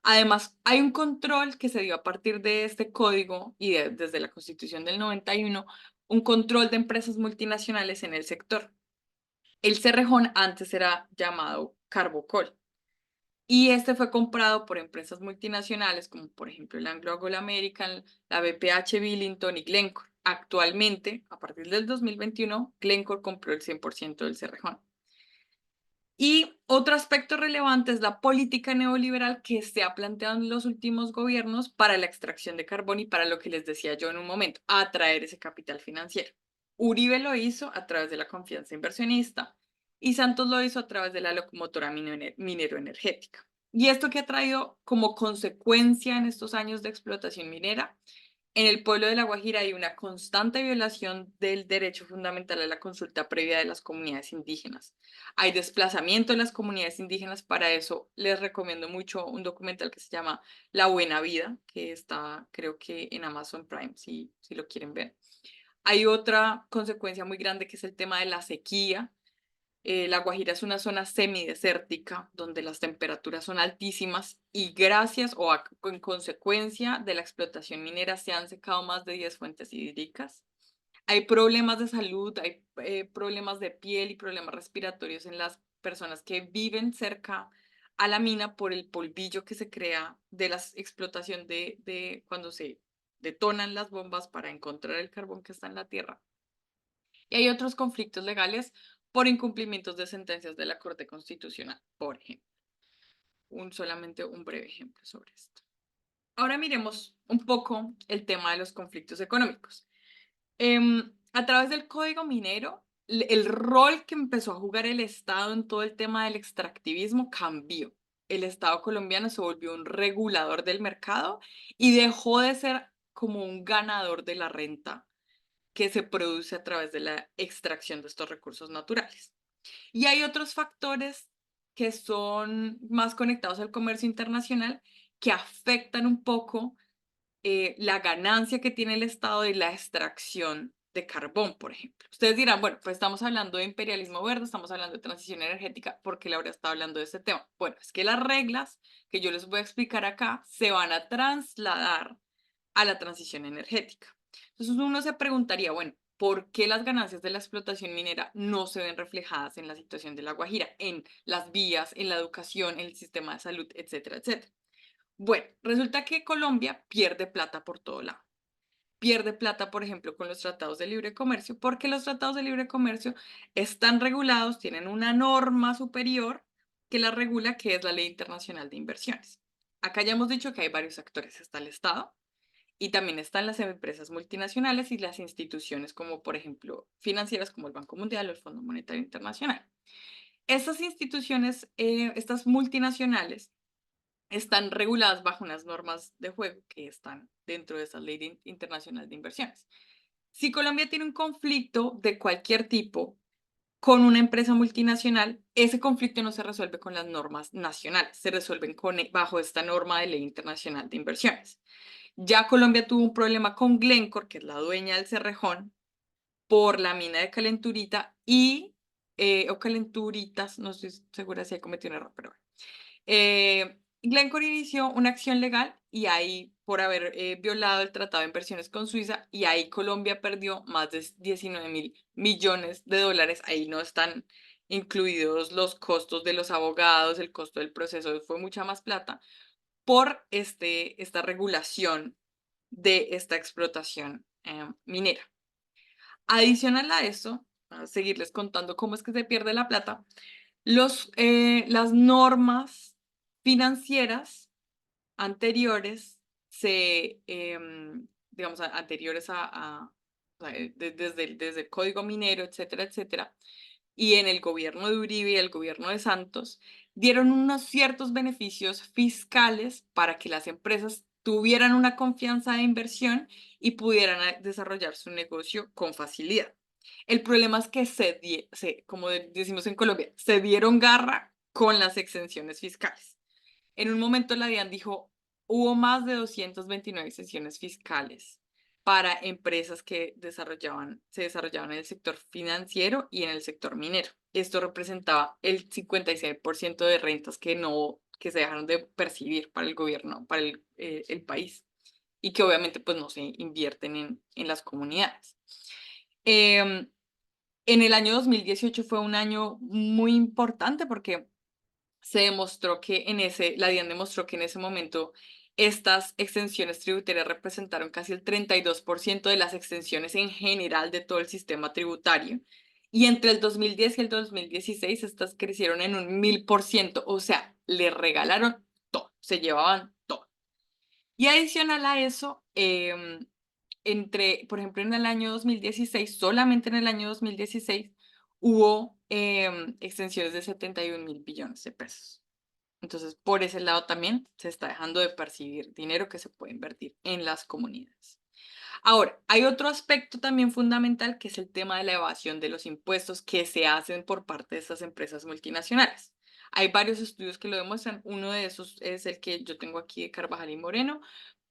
Además, hay un control que se dio a partir de este código y desde la Constitución del 91, un control de empresas multinacionales en el sector. El Cerrejón antes era llamado Carbocol y este fue comprado por empresas multinacionales como por ejemplo el Anglo Gold American, la BPH Billington y Glencore. Actualmente, a partir del 2021, Glencore compró el 100% del Cerrejón. Y otro aspecto relevante es la política neoliberal que se ha planteado en los últimos gobiernos para la extracción de carbón y para lo que les decía yo en un momento, atraer ese capital financiero. Uribe lo hizo a través de la confianza inversionista y Santos lo hizo a través de la locomotora minero-energética. Y esto que ha traído como consecuencia en estos años de explotación minera, en el pueblo de La Guajira hay una constante violación del derecho fundamental a la consulta previa de las comunidades indígenas. Hay desplazamiento de las comunidades indígenas. Para eso les recomiendo mucho un documental que se llama La Buena Vida, que está creo que en Amazon Prime, si lo quieren ver. Hay otra consecuencia muy grande que es el tema de la sequía. La Guajira es una zona semidesértica donde las temperaturas son altísimas y gracias en consecuencia de la explotación minera se han secado más de 10 fuentes hídricas. Hay problemas de salud, hay problemas de piel y problemas respiratorios en las personas que viven cerca a la mina por el polvillo que se crea de la explotación de cuando se detonan las bombas para encontrar el carbón que está en la tierra. Y hay otros conflictos legales por incumplimientos de sentencias de la Corte Constitucional, por ejemplo. Solamente un breve ejemplo sobre esto. Ahora miremos un poco el tema de los conflictos económicos. A través del Código Minero, el rol que empezó a jugar el Estado en todo el tema del extractivismo cambió. El Estado colombiano se volvió un regulador del mercado y dejó de ser como un ganador de la renta que se produce a través de la extracción de estos recursos naturales. Y hay otros factores que son más conectados al comercio internacional que afectan un poco la ganancia que tiene el Estado de la extracción de carbón, por ejemplo. Ustedes dirán, bueno, pues estamos hablando de imperialismo verde, estamos hablando de transición energética, ¿por qué Laura está hablando de este tema? Bueno, es que las reglas que yo les voy a explicar acá se van a trasladar a la transición energética. Entonces uno se preguntaría, bueno, ¿por qué las ganancias de la explotación minera no se ven reflejadas en la situación de La Guajira, en las vías, en la educación, en el sistema de salud, etcétera, etcétera? Bueno, resulta que Colombia pierde plata por todo lado. Pierde plata, por ejemplo, con los tratados de libre comercio, porque los tratados de libre comercio están regulados, tienen una norma superior que la regula, que es la Ley Internacional de Inversiones. Acá ya hemos dicho que hay varios actores. Está el Estado y también están las empresas multinacionales y las instituciones como, por ejemplo, financieras como el Banco Mundial o el Fondo Monetario Internacional. Estas instituciones, estas multinacionales, están reguladas bajo unas normas de juego que están dentro de esa ley internacional de inversiones. Si Colombia tiene un conflicto de cualquier tipo con una empresa multinacional, ese conflicto no se resuelve con las normas nacionales, se resuelven bajo esta norma de ley internacional de inversiones. Ya Colombia tuvo un problema con Glencore, que es la dueña del Cerrejón, por la mina de Calenturita o Calenturitas, no estoy segura si he cometido un error, pero bueno. Glencore inició una acción legal y ahí por haber violado el Tratado de Inversiones con Suiza y ahí Colombia perdió más de 19.000 millones de dólares. Ahí no están incluidos los costos de los abogados, el costo del proceso, fue mucha más plata por esta regulación de esta explotación minera. Adicional a eso, a seguirles contando cómo es que se pierde la plata, las normas financieras anteriores digamos, anteriores o sea, desde el Código Minero, etcétera, etcétera, y en el gobierno de Uribe y el gobierno de Santos, dieron unos ciertos beneficios fiscales para que las empresas tuvieran una confianza de inversión y pudieran desarrollar su negocio con facilidad. El problema es que como decimos en Colombia, se dieron garra con las exenciones fiscales. En un momento la DIAN dijo, hubo más de 229 exenciones fiscales para empresas que se desarrollaban en el sector financiero y en el sector minero. Esto representaba el 56% de rentas que se dejaron de percibir para el gobierno, para el país, y que obviamente pues no se invierten en las comunidades. En el año 2018 fue un año muy importante porque se demostró que la DIAN demostró que en ese momento estas extensiones tributarias representaron casi el 32% de las extensiones en general de todo el sistema tributario. Y entre el 2010 y el 2016 estas crecieron en un 1000%, o sea, le regalaron todo, se llevaban todo. Y adicional a eso, por ejemplo, en el año 2016, solamente en el año 2016, hubo extensiones de 71.000 billones de pesos. Entonces, por ese lado también se está dejando de percibir dinero que se puede invertir en las comunidades. Ahora, hay otro aspecto también fundamental que es el tema de la evasión de los impuestos que se hacen por parte de estas empresas multinacionales. Hay varios estudios que lo demuestran. Uno de esos es el que yo tengo aquí de Carvajal y Moreno,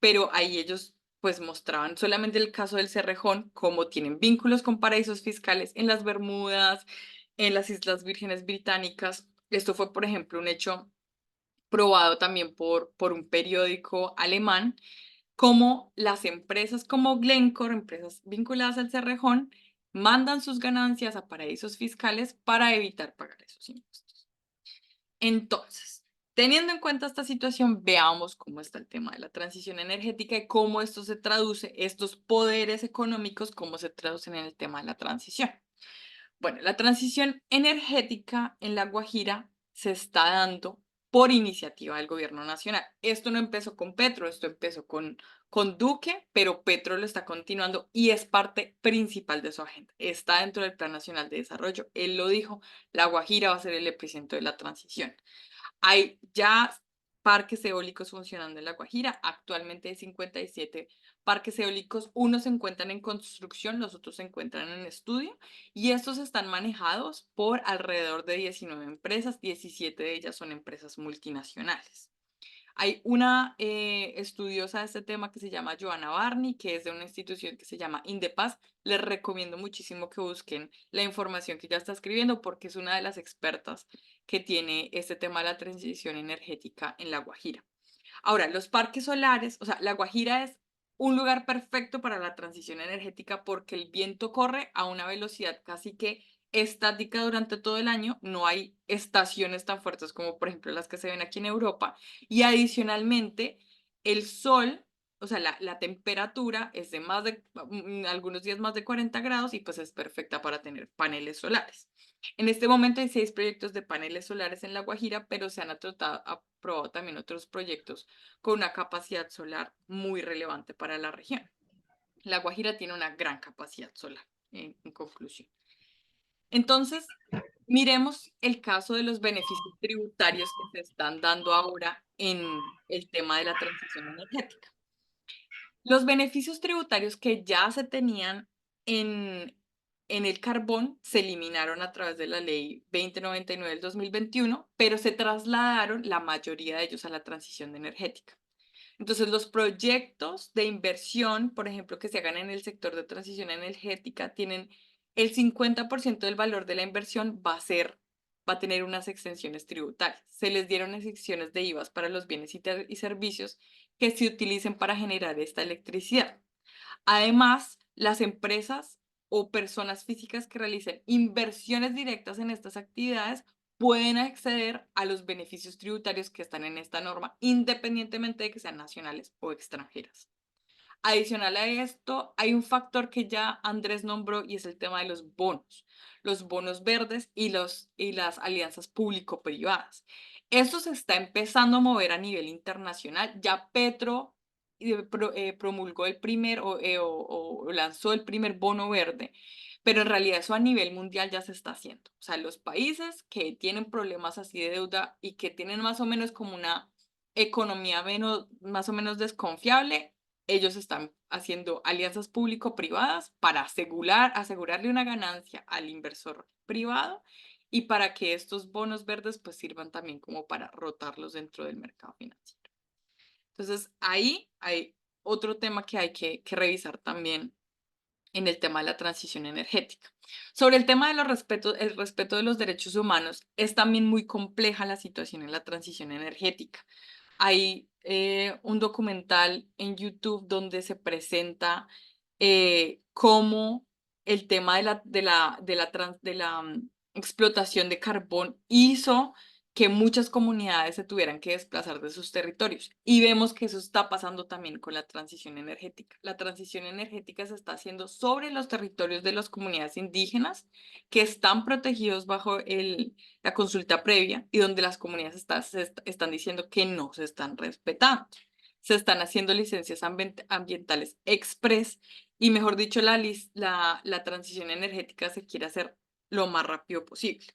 pero ahí ellos pues mostraban solamente el caso del Cerrejón, cómo tienen vínculos con paraísos fiscales en las Bermudas, en las Islas Vírgenes Británicas. Esto fue, por ejemplo, un hecho probado también por un periódico alemán, como las empresas como Glencore, empresas vinculadas al Cerrejón, mandan sus ganancias a paraísos fiscales para evitar pagar esos impuestos. Entonces, teniendo en cuenta esta situación, veamos cómo está el tema de la transición energética y cómo esto se traduce, estos poderes económicos, cómo se traducen en el tema de la transición. Bueno, la transición energética en La Guajira se está dando por iniciativa del gobierno nacional. Esto no empezó con Petro, esto empezó con Duque, pero Petro lo está continuando y es parte principal de su agenda. Está dentro del Plan Nacional de Desarrollo. Él lo dijo, La Guajira va a ser el epicentro de la transición. Hay ya parques eólicos funcionando en La Guajira. Actualmente hay 57 parques eólicos. Unos se encuentran en construcción, los otros se encuentran en estudio. Y estos están manejados por alrededor de 19 empresas. 17 de ellas son empresas multinacionales. Hay una estudiosa de este tema que se llama Joanna Barney, que es de una institución que se llama Indepaz. Les recomiendo muchísimo que busquen la información que ella está escribiendo porque es una de las expertas que tiene este tema de la transición energética en La Guajira. Ahora, los parques solares, o sea, La Guajira es un lugar perfecto para la transición energética porque el viento corre a una velocidad casi que estática durante todo el año. No hay estaciones tan fuertes como, por ejemplo, las que se ven aquí en Europa. Y adicionalmente, el sol, o sea, la temperatura es de algunos días más de 40 grados y pues es perfecta para tener paneles solares. En este momento hay 6 proyectos de paneles solares en La Guajira, pero se han aprobado también otros proyectos con una capacidad solar muy relevante para la región. La Guajira tiene una gran capacidad solar, en conclusión. Entonces, miremos el caso de los beneficios tributarios que se están dando ahora en el tema de la transición energética. Los beneficios tributarios que ya se tenían en el carbón se eliminaron a través de la ley 2099 del 2021, pero se trasladaron la mayoría de ellos a la transición energética. Entonces, los proyectos de inversión, por ejemplo, que se hagan en el sector de transición energética, tienen el 50% del valor de la inversión va a tener unas exenciones tributarias. Se les dieron exenciones de IVA para los bienes y servicios que se utilicen para generar esta electricidad. Además, las empresas o personas físicas que realicen inversiones directas en estas actividades pueden acceder a los beneficios tributarios que están en esta norma, independientemente de que sean nacionales o extranjeras. Adicional a esto, hay un factor que ya Andrés nombró y es el tema de los bonos verdes y las alianzas público-privadas. Esto se está empezando a mover a nivel internacional. Ya Petro promulgó el primer o lanzó el primer bono verde, pero en realidad eso a nivel mundial ya se está haciendo. O sea, los países que tienen problemas así de deuda y que tienen más o menos como una economía más o menos desconfiable, ellos están haciendo alianzas público-privadas para asegurarle una ganancia al inversor privado y para que estos bonos verdes pues sirvan también como para rotarlos dentro del mercado financiero. Entonces, ahí hay otro tema que hay que revisar también en el tema de la transición energética. Sobre el tema de el respeto de los derechos humanos, es también muy compleja la situación en la transición energética. Hay un documental en YouTube donde se presenta cómo el tema de la explotación de carbón hizo que muchas comunidades se tuvieran que desplazar de sus territorios. Y vemos que eso está pasando también con la transición energética. La transición energética se está haciendo sobre los territorios de las comunidades indígenas que están protegidos bajo la consulta previa y donde las comunidades están diciendo que no se están respetando. Se están haciendo licencias ambientales express y, mejor dicho, la transición energética se quiere hacer lo más rápido posible.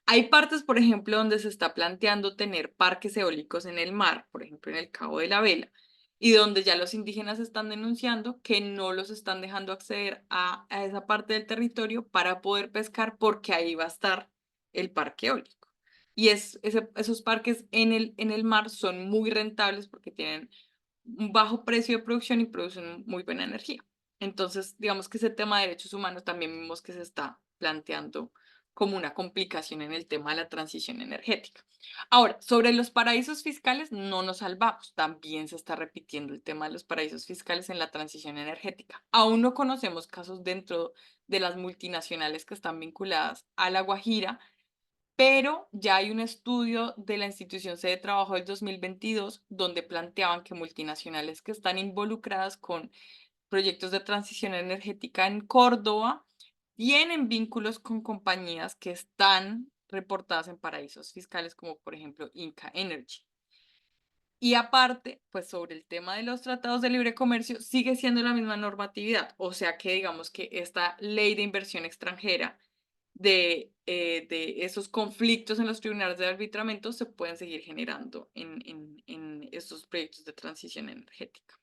Hay partes, por ejemplo, donde se está planteando tener parques eólicos en el mar, por ejemplo, en el Cabo de la Vela, y donde ya los indígenas están denunciando que no los están dejando acceder a esa parte del territorio para poder pescar porque ahí va a estar el parque eólico. Y esos parques en el mar son muy rentables porque tienen un bajo precio de producción y producen muy buena energía. Entonces, digamos que ese tema de derechos humanos también vemos que se está planteando como una complicación en el tema de la transición energética. Ahora, sobre los paraísos fiscales, no nos salvamos. También se está repitiendo el tema de los paraísos fiscales en la transición energética. Aún no conocemos casos dentro de las multinacionales que están vinculadas a La Guajira, pero ya hay un estudio de la institución Sede de Trabajo del 2022 donde planteaban que multinacionales que están involucradas con proyectos de transición energética en Córdoba tienen vínculos con compañías que están reportadas en paraísos fiscales, como por ejemplo Inca Energy. Y aparte, pues sobre el tema de los tratados de libre comercio, sigue siendo la misma normatividad. O sea que digamos que esta ley de inversión extranjera de esos conflictos en los tribunales de arbitramiento se pueden seguir generando en estos proyectos de transición energética.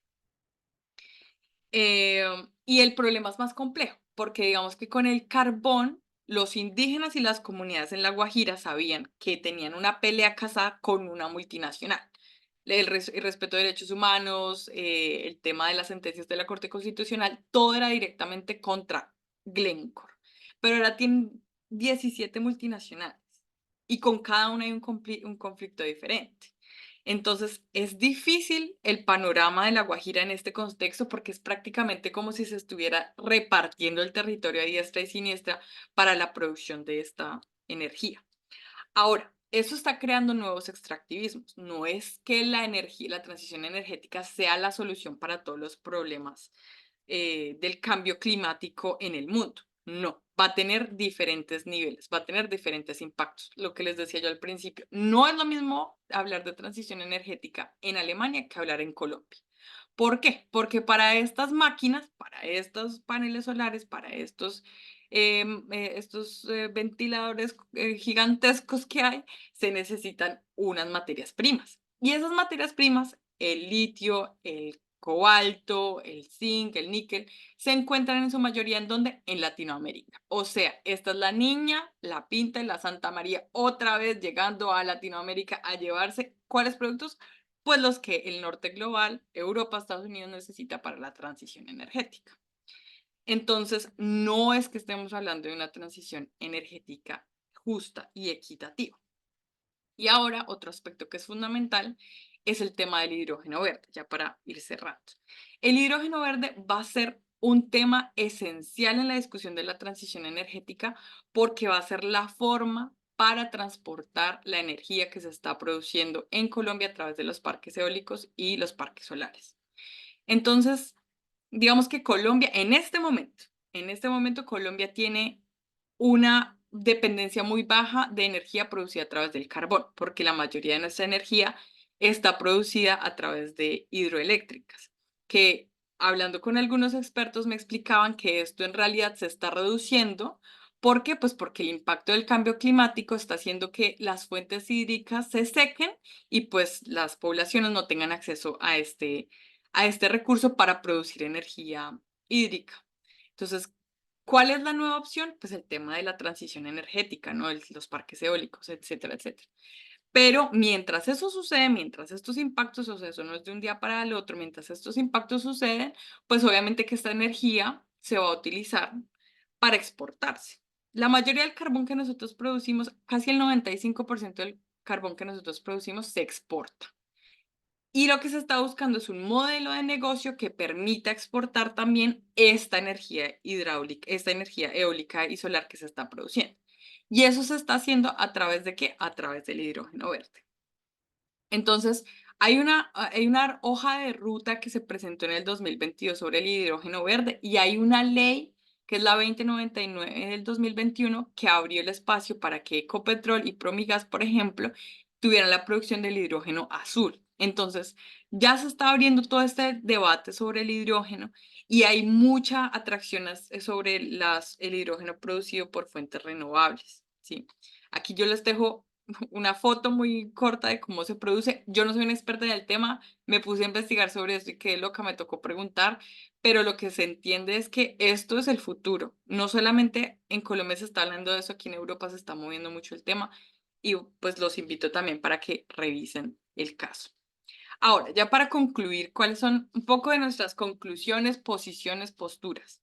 Y el problema es más complejo, porque digamos que con el carbón, los indígenas y las comunidades en La Guajira sabían que tenían una pelea casada con una multinacional. El respeto de derechos humanos, el tema de las sentencias de la Corte Constitucional, todo era directamente contra Glencore. Pero ahora tienen 17 multinacionales y con cada una hay un conflicto diferente. Entonces, es difícil el panorama de La Guajira en este contexto porque es prácticamente como si se estuviera repartiendo el territorio a diestra y siniestra para la producción de esta energía. Ahora, eso está creando nuevos extractivismos. No es que la energía, la transición energética sea la solución para todos los problemas del cambio climático en el mundo. No, va a tener diferentes niveles, va a tener diferentes impactos. Lo que les decía yo al principio, no es lo mismo hablar de transición energética en Alemania que hablar en Colombia. ¿Por qué? Porque para estas máquinas, para estos paneles solares, para estos ventiladores gigantescos que hay, se necesitan unas materias primas. Y esas materias primas, el litio, el cobalto, el zinc, el níquel, se encuentran en su mayoría en donde? En Latinoamérica. O sea, esta es la niña, la Pinta y la Santa María otra vez llegando a Latinoamérica a llevarse ¿cuáles productos? Pues los que el norte global, Europa, Estados Unidos necesita para la transición energética. Entonces, no es que estemos hablando de una transición energética justa y equitativa. Y ahora, otro aspecto que es fundamental es el tema del hidrógeno verde, ya para ir cerrando. El hidrógeno verde va a ser un tema esencial en la discusión de la transición energética porque va a ser la forma para transportar la energía que se está produciendo en Colombia a través de los parques eólicos y los parques solares. Entonces, digamos que Colombia, en este momento Colombia tiene una dependencia muy baja de energía producida a través del carbón, porque la mayoría de nuestra energía está producida a través de hidroeléctricas, que hablando con algunos expertos me explicaban que esto en realidad se está reduciendo. ¿Por qué? Pues porque el impacto del cambio climático está haciendo que las fuentes hídricas se sequen y pues las poblaciones no tengan acceso a este recurso para producir energía hídrica. Entonces, ¿cuál es la nueva opción? Pues el tema de la transición energética, ¿no? Los parques eólicos, etcétera, etcétera. Pero mientras eso sucede, mientras estos impactos, o sea, eso no es de un día para el otro, mientras estos impactos suceden, pues obviamente que esta energía se va a utilizar para exportarse. La mayoría del carbón que nosotros producimos, casi el 95% del carbón que nosotros producimos se exporta. Y lo que se está buscando es un modelo de negocio que permita exportar también esta energía hidráulica, esta energía eólica y solar que se está produciendo. Y eso se está haciendo a través de ¿qué? A través del hidrógeno verde. Entonces, hay una hoja de ruta que se presentó en el 2022 sobre el hidrógeno verde y hay una ley que es la 2099 del 2021 que abrió el espacio para que Ecopetrol y Promigas, por ejemplo, tuvieran la producción del hidrógeno azul. Entonces, ya se está abriendo todo este debate sobre el hidrógeno y hay mucha atracción sobre el hidrógeno producido por fuentes renovables, ¿sí? Aquí yo les dejo una foto muy corta de cómo se produce. Yo no soy una experta en el tema, me puse a investigar sobre esto y qué loca me tocó preguntar, pero lo que se entiende es que esto es el futuro. No solamente en Colombia se está hablando de eso, aquí en Europa se está moviendo mucho el tema y pues los invito también para que revisen el caso. Ahora, ya para concluir, ¿cuáles son un poco de nuestras conclusiones, posiciones, posturas?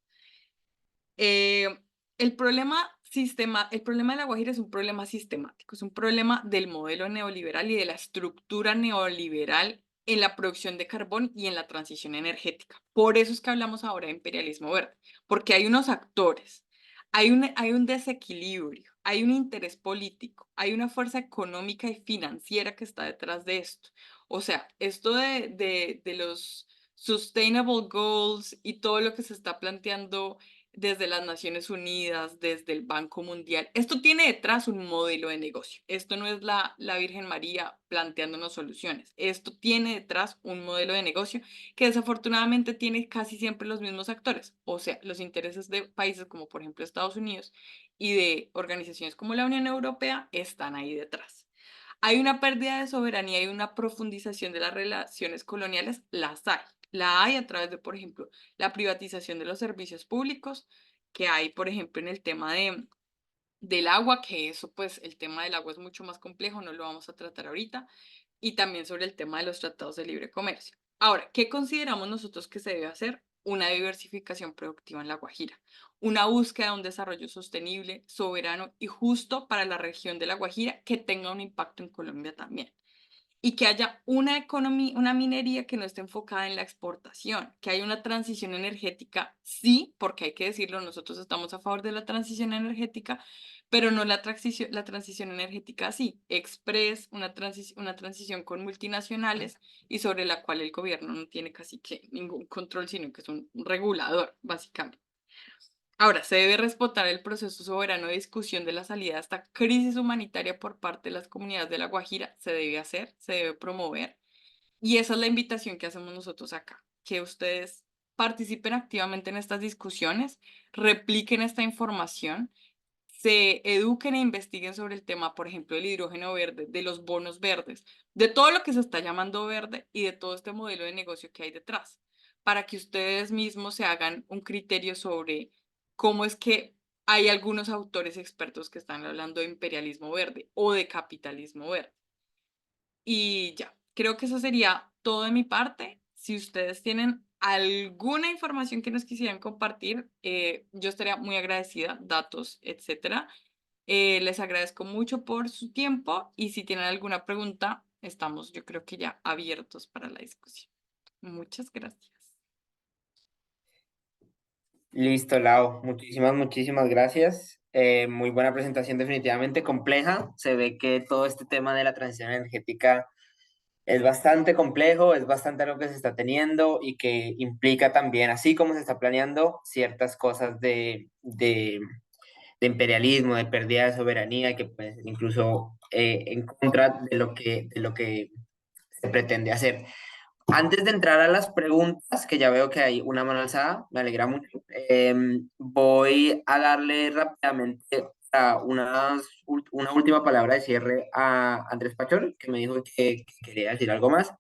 Eh, el problema de La Guajira es un problema sistemático, es un problema del modelo neoliberal y de la estructura neoliberal en la producción de carbón y en la transición energética. Por eso es que hablamos ahora de imperialismo verde, porque hay unos actores, hay un desequilibrio, hay un interés político, hay una fuerza económica y financiera que está detrás de esto. O sea, esto de los sustainable goals y todo lo que se está planteando desde las Naciones Unidas, desde el Banco Mundial. Esto tiene detrás un modelo de negocio. Esto no es la Virgen María planteándonos soluciones. Esto tiene detrás un modelo de negocio que desafortunadamente tiene casi siempre los mismos actores. O sea, los intereses de países como por ejemplo Estados Unidos y de organizaciones como la Unión Europea están ahí detrás. ¿Hay una pérdida de soberanía y una profundización de las relaciones coloniales? Las hay. La hay a través de, por ejemplo, la privatización de los servicios públicos, que hay, por ejemplo, en el tema del agua, que eso, pues, el tema del agua es mucho más complejo, no lo vamos a tratar ahorita, y también sobre el tema de los tratados de libre comercio. Ahora, ¿qué consideramos nosotros que se debe hacer? Una diversificación productiva en La Guajira, una búsqueda de un desarrollo sostenible, soberano y justo para la región de La Guajira que tenga un impacto en Colombia también y que haya una economía, una minería que no esté enfocada en la exportación, que haya una transición energética, sí, porque hay que decirlo, nosotros estamos a favor de la transición energética, pero no la transición energética así, express, una transición con multinacionales y sobre la cual el gobierno no tiene casi que ningún control, sino que es un regulador, básicamente. Ahora, se debe respetar el proceso soberano de discusión de la salida a esta crisis humanitaria por parte de las comunidades de La Guajira. Se debe hacer, se debe promover. Y esa es la invitación que hacemos nosotros acá, que ustedes participen activamente en estas discusiones, repliquen esta información, se eduquen e investiguen sobre el tema, por ejemplo, del hidrógeno verde, de los bonos verdes, de todo lo que se está llamando verde y de todo este modelo de negocio que hay detrás, para que ustedes mismos se hagan un criterio sobre cómo es que hay algunos autores expertos que están hablando de imperialismo verde o de capitalismo verde. Y ya, creo que eso sería todo de mi parte. Si ustedes tienen alguna información que nos quisieran compartir, yo estaría muy agradecida, datos, etcétera. Les agradezco mucho por su tiempo y si tienen alguna pregunta, estamos, yo creo que ya abiertos para la discusión. Muchas gracias. Listo, Lau. Muchísimas gracias. Muy buena presentación, definitivamente compleja. Se ve que todo este tema de la transición energética es bastante complejo, es bastante algo que se está teniendo y que implica también, así como se está planeando, ciertas cosas de imperialismo, de pérdida de soberanía, que pues incluso en contra de lo que se pretende hacer. Antes de entrar a las preguntas, que ya veo que hay una mano alzada, me alegra mucho, voy a darle rápidamente una última palabra de cierre a Andrés Pachol, que me dijo que quería decir algo más.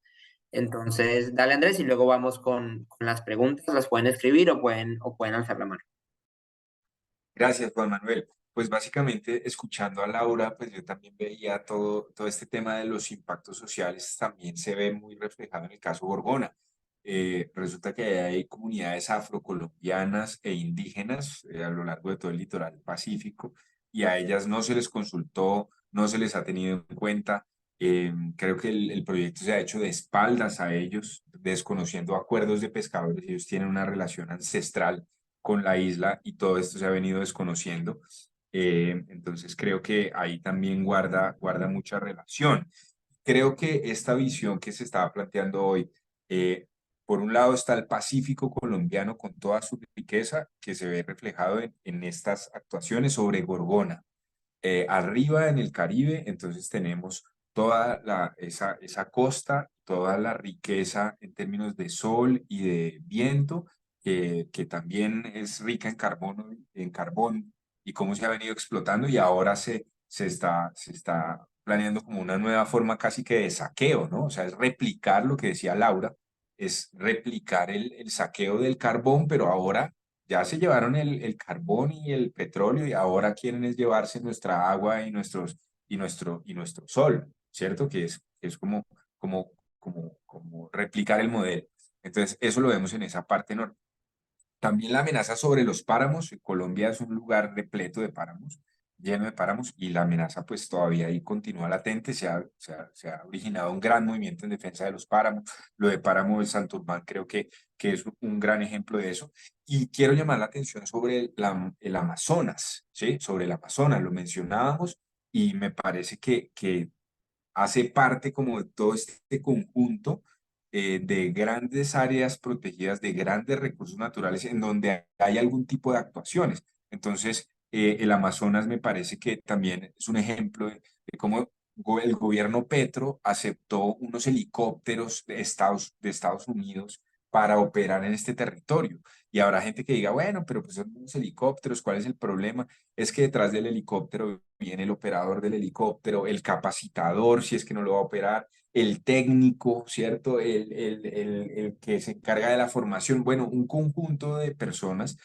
Entonces, dale Andrés y luego vamos con las preguntas, las pueden escribir o pueden alzar la mano. Gracias, Juan Manuel. pues básicamente escuchando a Laura, pues yo también veía todo este tema de los impactos sociales, también se ve muy reflejado en el caso Gorgona. Resulta que hay comunidades afrocolombianas e indígenas a lo largo de todo el litoral pacífico y a ellas no se les consultó, no se les ha tenido en cuenta. Creo que el proyecto se ha hecho de espaldas a ellos, desconociendo acuerdos de pescadores. Ellos tienen una relación ancestral con la isla y todo esto se ha venido desconociendo. Entonces creo que ahí también guarda mucha relación. Creo que esta visión que se estaba planteando hoy, eh, por un lado está el Pacífico colombiano con toda su riqueza que se ve reflejado en estas actuaciones sobre Gorgona. Arriba en el Caribe, entonces tenemos esa costa, toda la riqueza en términos de sol y de viento, que también es rica en carbón y cómo se ha venido explotando y ahora se está planeando como una nueva forma casi que de saqueo, ¿no? O sea, es replicar lo que decía Laura, es replicar el saqueo del carbón, pero ahora ya se llevaron el carbón y el petróleo y ahora quieren es llevarse nuestra agua y nuestro sol, ¿cierto? Que es como replicar el modelo. Entonces, eso lo vemos en esa parte norte. También la amenaza sobre los páramos. Colombia es un lugar repleto de páramos, lleno de páramos, y la amenaza pues todavía ahí continúa latente. Se ha originado un gran movimiento en defensa de los páramos. Lo de Páramo de Santurbán creo que es un gran ejemplo de eso. Y quiero llamar la atención sobre el Amazonas, ¿sí? Sobre el Amazonas, lo mencionábamos y me parece que hace parte como de todo este conjunto de grandes áreas protegidas, de grandes recursos naturales en donde hay algún tipo de actuaciones. Entonces, el Amazonas me parece que también es un ejemplo de cómo el gobierno Petro aceptó unos helicópteros de Estados Unidos para operar en este territorio. Y habrá gente que diga, bueno, pero pues son unos helicópteros, ¿cuál es el problema? Es que detrás del helicóptero viene el operador del helicóptero, el capacitador, si es que no lo va a operar, el técnico, ¿cierto? El que se encarga de la formación. Bueno, un conjunto de personas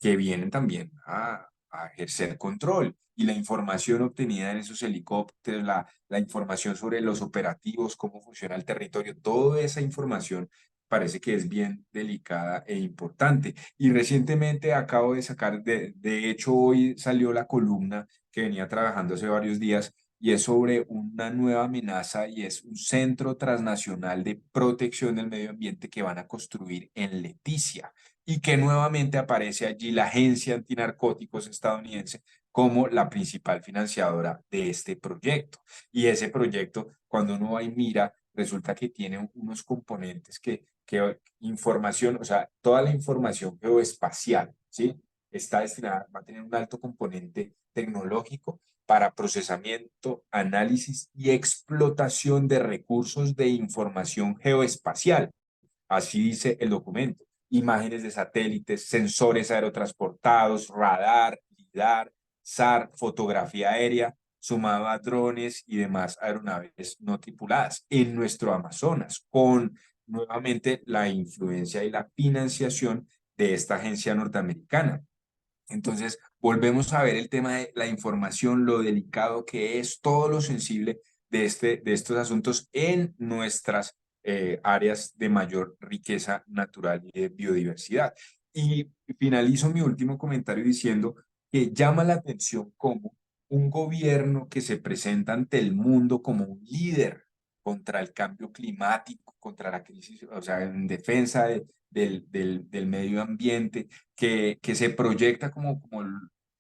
que vienen también a ejercer control. Y la información obtenida en esos helicópteros, la información sobre los operativos, cómo funciona el territorio, toda esa información parece que es bien delicada e importante. Y recientemente acabo de sacar, de hecho hoy salió la columna que venía trabajando hace varios días y es sobre una nueva amenaza y es un centro transnacional de protección del medio ambiente que van a construir en Leticia y que nuevamente aparece allí la Agencia Antinarcóticos estadounidense como la principal financiadora de este proyecto. Y ese proyecto, cuando uno va y mira, resulta que tiene unos componentes que información, o sea, toda la información geoespacial, ¿sí? Está destinada, va a tener un alto componente tecnológico para procesamiento, análisis y explotación de recursos de información geoespacial. Así dice el documento. Imágenes de satélites, sensores aerotransportados, radar, lidar, SAR, fotografía aérea, sumado a drones y demás aeronaves no tripuladas en nuestro Amazonas, con nuevamente la influencia y la financiación de esta agencia norteamericana. Entonces, volvemos a ver el tema de la información, lo delicado que es, todo lo sensible de estos asuntos en nuestras áreas de mayor riqueza natural y de biodiversidad. Y finalizo mi último comentario diciendo que llama la atención cómo un gobierno que se presenta ante el mundo como un líder contra el cambio climático, contra la crisis, o sea, en defensa del medio ambiente, que se proyecta como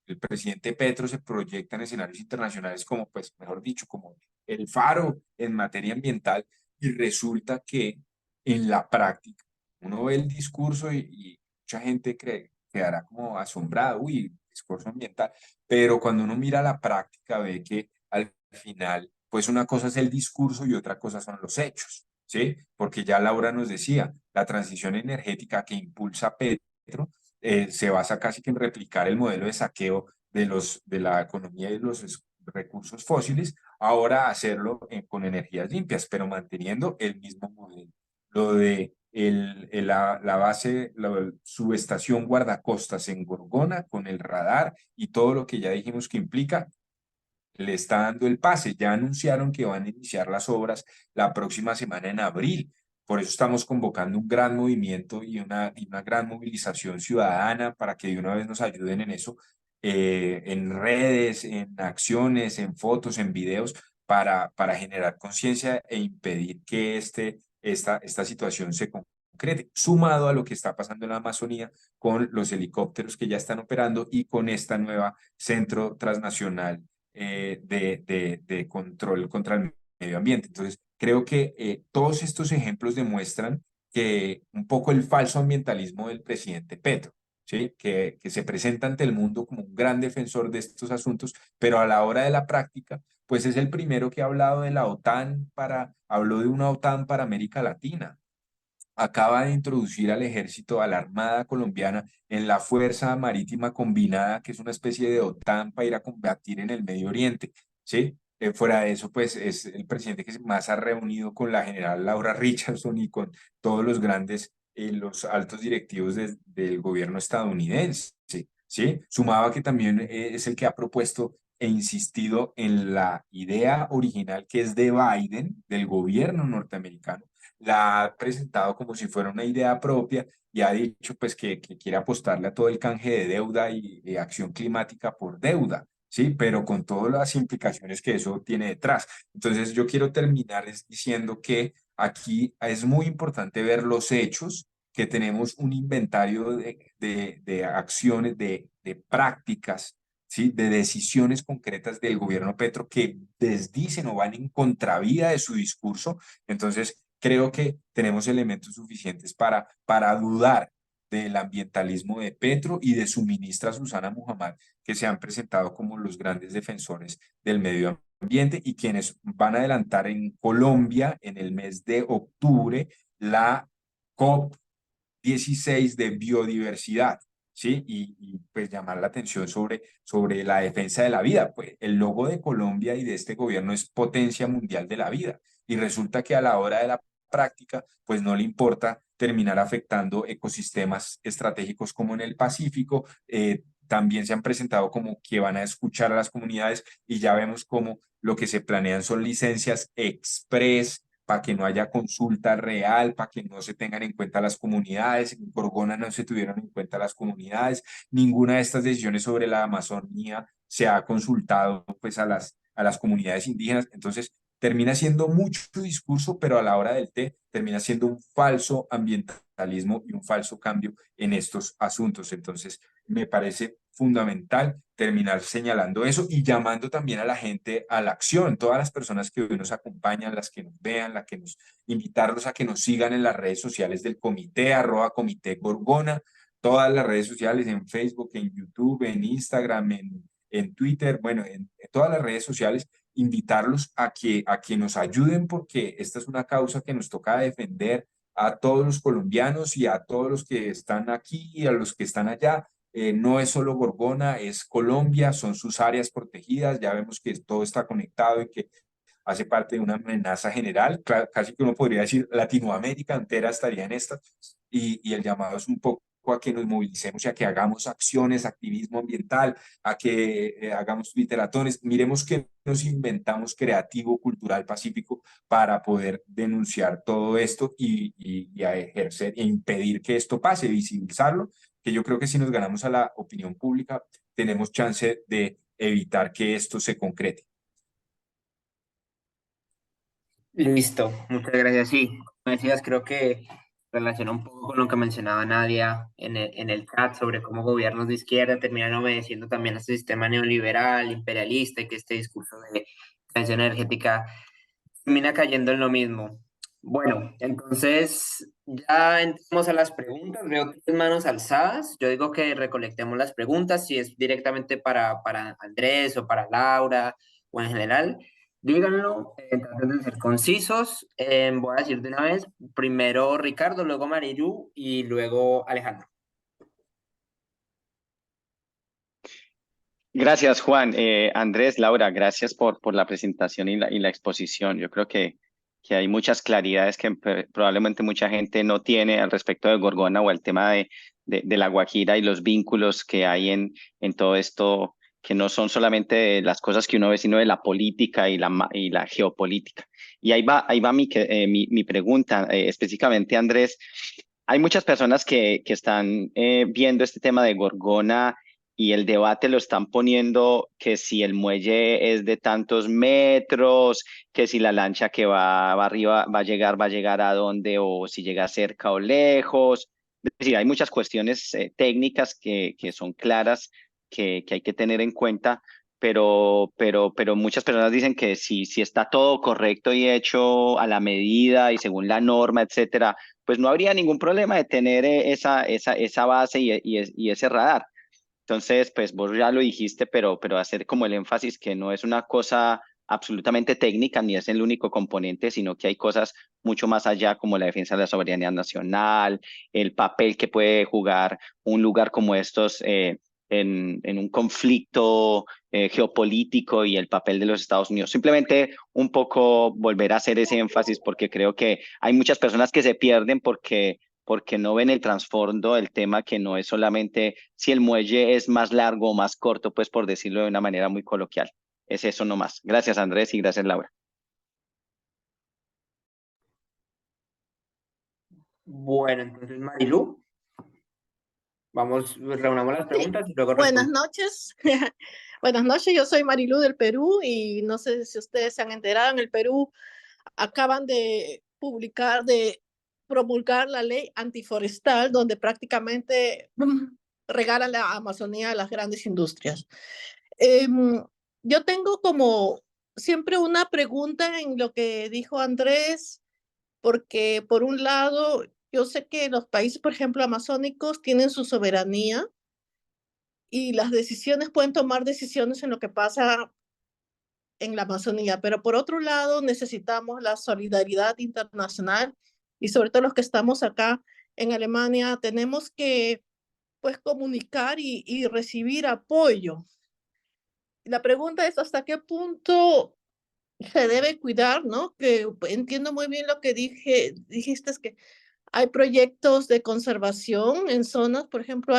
el presidente Petro se proyecta en escenarios internacionales como, pues, mejor dicho, como el faro en materia ambiental, y resulta que en la práctica uno ve el discurso y mucha gente quedará como asombrado, uy, discurso ambiental, pero cuando uno mira la práctica ve que al final, pues una cosa es el discurso y otra cosa son los hechos, ¿sí? Porque ya Laura nos decía, la transición energética que impulsa Petro se basa casi que en replicar el modelo de saqueo de la economía y de los recursos fósiles, ahora hacerlo con energías limpias, pero manteniendo el mismo modelo. Lo de la base, la subestación guardacostas en Gorgona con el radar y todo lo que ya dijimos que implica, le está dando el pase. Ya anunciaron que van a iniciar las obras la próxima semana en abril. Por eso estamos convocando un gran movimiento y una gran movilización ciudadana para que de una vez nos ayuden en eso, en redes, en acciones, en fotos, en videos, para generar conciencia e impedir que esta situación se concrete, sumado a lo que está pasando en la Amazonía con los helicópteros que ya están operando y con esta nueva centro transnacional de control contra el medio ambiente. Entonces, creo que todos estos ejemplos demuestran que un poco el falso ambientalismo del presidente Petro, ¿sí? Que se presenta ante el mundo como un gran defensor de estos asuntos, pero a la hora de la práctica, pues es el primero que ha hablado de la OTAN habló de una OTAN para América Latina, acaba de introducir al ejército, a la Armada colombiana, en la Fuerza Marítima Combinada, que es una especie de OTAN para ir a combatir en el Medio Oriente, ¿sí? Fuera de eso, pues es el presidente que más ha reunido con la general Laura Richardson y con todos los grandes, los altos directivos del gobierno estadounidense, ¿sí? Sumaba que también es el que ha propuesto e insistido en la idea original que es de Biden, del gobierno norteamericano, la ha presentado como si fuera una idea propia y ha dicho pues que quiere apostarle a todo el canje de deuda y acción climática por deuda, ¿sí? Pero con todas las implicaciones que eso tiene detrás. Entonces yo quiero terminar diciendo que aquí es muy importante ver los hechos, que tenemos un inventario de acciones, de prácticas, ¿sí? De decisiones concretas del gobierno Petro que desdicen o van en contravía de su discurso. Entonces, creo que tenemos elementos suficientes para dudar del ambientalismo de Petro y de su ministra Susana Muhammad, que se han presentado como los grandes defensores del medio ambiente y quienes van a adelantar en Colombia en el mes de octubre la COP 16 de biodiversidad. ¿Sí? Pues llamar la atención sobre la defensa de la vida. Pues el logo de Colombia y de este gobierno es potencia mundial de la vida. Y resulta que a la hora de la práctica, pues no le importa terminar afectando ecosistemas estratégicos como en el Pacífico. También se han presentado como que van a escuchar a las comunidades y ya vemos como lo que se planean son licencias express para que no haya consulta real, para que no se tengan en cuenta las comunidades. En Gorgona no se tuvieron en cuenta las comunidades. Ninguna de estas decisiones sobre la Amazonía se ha consultado pues a las comunidades indígenas. Entonces, termina siendo mucho discurso, pero a la hora del té termina siendo un falso ambientalismo y un falso cambio en estos asuntos. Entonces, me parece fundamental terminar señalando eso y llamando también a la gente a la acción, todas las personas que hoy nos acompañan, las que nos vean, invitarlos a que nos sigan en las redes sociales del comité, @comité Gorgona, todas las redes sociales en Facebook, en YouTube, en Instagram, en Twitter, bueno, en todas las redes sociales, invitarlos a que nos ayuden porque esta es una causa que nos toca defender a todos los colombianos y a todos los que están aquí y a los que están allá. No es solo Gorgona, es Colombia, son sus áreas protegidas, ya vemos que todo está conectado y que hace parte de una amenaza general, casi que uno podría decir Latinoamérica entera estaría en esta, y el llamado es un poco a que nos movilicemos y a que hagamos acciones, activismo ambiental, a que hagamos twitteratones, miremos qué nos inventamos creativo, cultural, pacífico para poder denunciar todo esto y a ejercer e impedir que esto pase, visibilizarlo, que yo creo que si nos ganamos a la opinión pública, tenemos chance de evitar que esto se concrete. Listo, muchas gracias. Sí, como decías, creo que relaciona un poco con lo que mencionaba Nadia en el chat sobre cómo gobiernos de izquierda terminan obedeciendo también a este sistema neoliberal, imperialista, y que este discurso de transición energética termina cayendo en lo mismo. Bueno, entonces ya entramos a las preguntas. Veo tres manos alzadas. Yo digo que recolectemos las preguntas, si es directamente para Andrés o para Laura o en general. Díganlo, traten de ser concisos. Voy a decir de una vez, primero Ricardo, luego Marilu y luego Alejandro. Gracias, Juan. Andrés, Laura, gracias por la presentación y la exposición. Yo creo que que hay muchas claridades que probablemente mucha gente no tiene al respecto de Gorgona o el tema de La Guajira y los vínculos que hay en todo esto, que no son solamente las cosas que uno ve, sino de la política y la geopolítica. Y ahí va mi pregunta, específicamente, Andrés. Hay muchas personas que están viendo este tema de Gorgona y el debate lo están poniendo que si el muelle es de tantos metros, que si la lancha que va arriba va a llegar a dónde o si llega cerca o lejos. Es decir, hay muchas cuestiones técnicas que son claras que hay que tener en cuenta, pero muchas personas dicen que si está todo correcto y hecho a la medida y según la norma, etcétera, pues no habría ningún problema de tener esa base y ese radar. Entonces, pues vos ya lo dijiste, pero hacer como el énfasis que no es una cosa absolutamente técnica ni es el único componente, sino que hay cosas mucho más allá como la defensa de la soberanía nacional, el papel que puede jugar un lugar como estos en un conflicto geopolítico y el papel de los Estados Unidos. Simplemente un poco volver a hacer ese énfasis porque creo que hay muchas personas que se pierden porque no ven el trasfondo del tema, que no es solamente si el muelle es más largo o más corto, pues por decirlo de una manera muy coloquial. Es eso nomás. Gracias, Andrés, y gracias, Laura. Bueno, entonces, Marilu, reunamos las Sí, preguntas y luego buenas respondemos. noches. Buenas noches, yo soy Marilú del Perú y no sé si ustedes se han enterado, en el Perú acaban de promulgar la ley antiforestal donde prácticamente regalan la Amazonía a las grandes industrias. Yo tengo como siempre una pregunta en lo que dijo Andrés, porque por un lado, yo sé que los países, por ejemplo, amazónicos, tienen su soberanía y las decisiones pueden tomar decisiones en lo que pasa en la Amazonía, pero por otro lado necesitamos la solidaridad internacional y sobre todo los que estamos acá en Alemania, tenemos que pues comunicar y recibir apoyo. La pregunta es hasta qué punto se debe cuidar, ¿no? Que entiendo muy bien lo que dijiste es que hay proyectos de conservación en zonas, por ejemplo,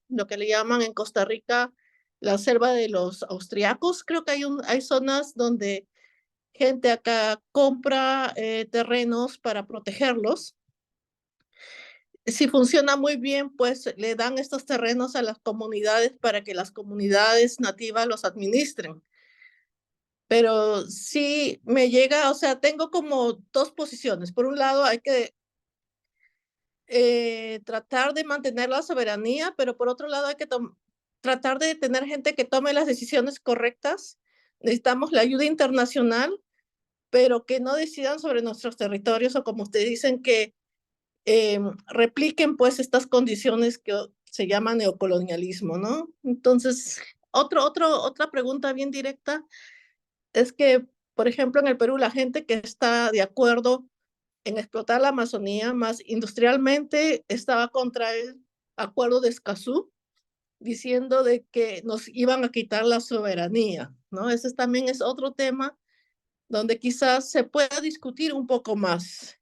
lo que le llaman en Costa Rica, la selva de los austriacos. Creo que hay zonas donde gente acá compra terrenos para protegerlos. Si funciona muy bien, pues le dan estos terrenos a las comunidades para que las comunidades nativas los administren. Pero sí me llega, o sea, tengo como dos posiciones. Por un lado, hay que tratar de mantener la soberanía, pero por otro lado hay que tratar de tener gente que tome las decisiones correctas. Necesitamos la ayuda internacional, pero que no decidan sobre nuestros territorios o como ustedes dicen, que repliquen pues estas condiciones que se llama neocolonialismo, ¿no? Entonces, otra pregunta bien directa es que, por ejemplo, en el Perú la gente que está de acuerdo en explotar la Amazonía más industrialmente estaba contra el acuerdo de Escazú, diciendo de que nos iban a quitar la soberanía, ¿no? Ese también es otro tema donde quizás se pueda discutir un poco más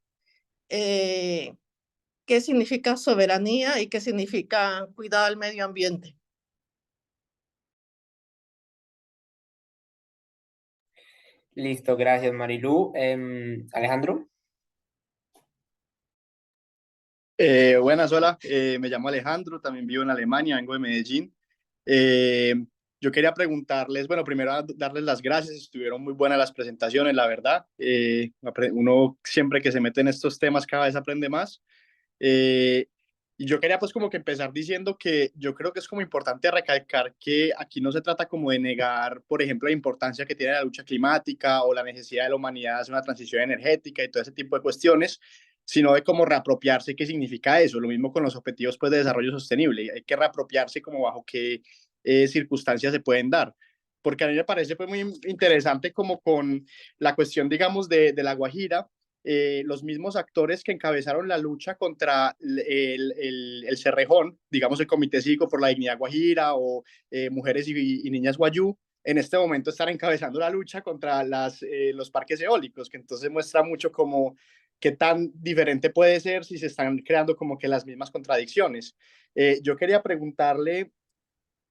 qué significa soberanía y qué significa cuidar al medio ambiente. Listo, gracias, Marilu. Alejandro. Buenas, hola, me llamo Alejandro, también vivo en Alemania, vengo de Medellín. Eh, yo quería preguntarles, bueno, primero darles las gracias, estuvieron muy buenas las presentaciones, la verdad. Uno siempre que se mete en estos temas cada vez aprende más. Eh, y yo quería pues como que empezar diciendo que yo creo que es como importante recalcar que aquí no se trata como de negar, por ejemplo, la importancia que tiene la lucha climática o la necesidad de la humanidad de hacer una transición energética y todo ese tipo de cuestiones, sino de cómo reapropiarse qué significa eso. Lo mismo con los objetivos pues, de desarrollo sostenible. Hay que reapropiarse como bajo qué circunstancias se pueden dar. Porque a mí me parece pues, muy interesante como con la cuestión, digamos, de La Guajira, los mismos actores que encabezaron la lucha contra el Cerrejón, digamos el Comité Cívico por la Dignidad Guajira o Mujeres y Niñas Guayú, en este momento estar encabezando la lucha contra los parques eólicos, que entonces muestra mucho como qué tan diferente puede ser si se están creando como que las mismas contradicciones. Yo quería preguntarle,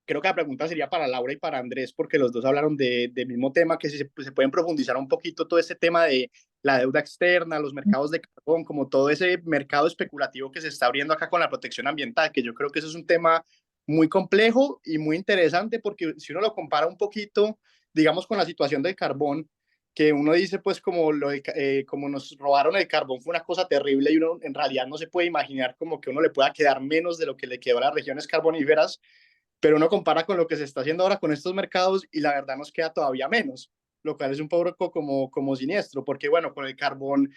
creo que la pregunta sería para Laura y para Andrés, porque los dos hablaron del mismo tema, que si se pueden profundizar un poquito todo este tema de la deuda externa, los mercados de carbón, como todo ese mercado especulativo que se está abriendo acá con la protección ambiental, que yo creo que eso es un tema muy complejo y muy interesante, porque si uno lo compara un poquito, digamos, con la situación del carbón, que uno dice, pues, como nos robaron el carbón fue una cosa terrible y uno en realidad no se puede imaginar como que uno le pueda quedar menos de lo que le quedó a las regiones carboníferas, pero uno compara con lo que se está haciendo ahora con estos mercados y la verdad nos queda todavía menos, lo cual es un poco como siniestro, porque bueno, con el carbón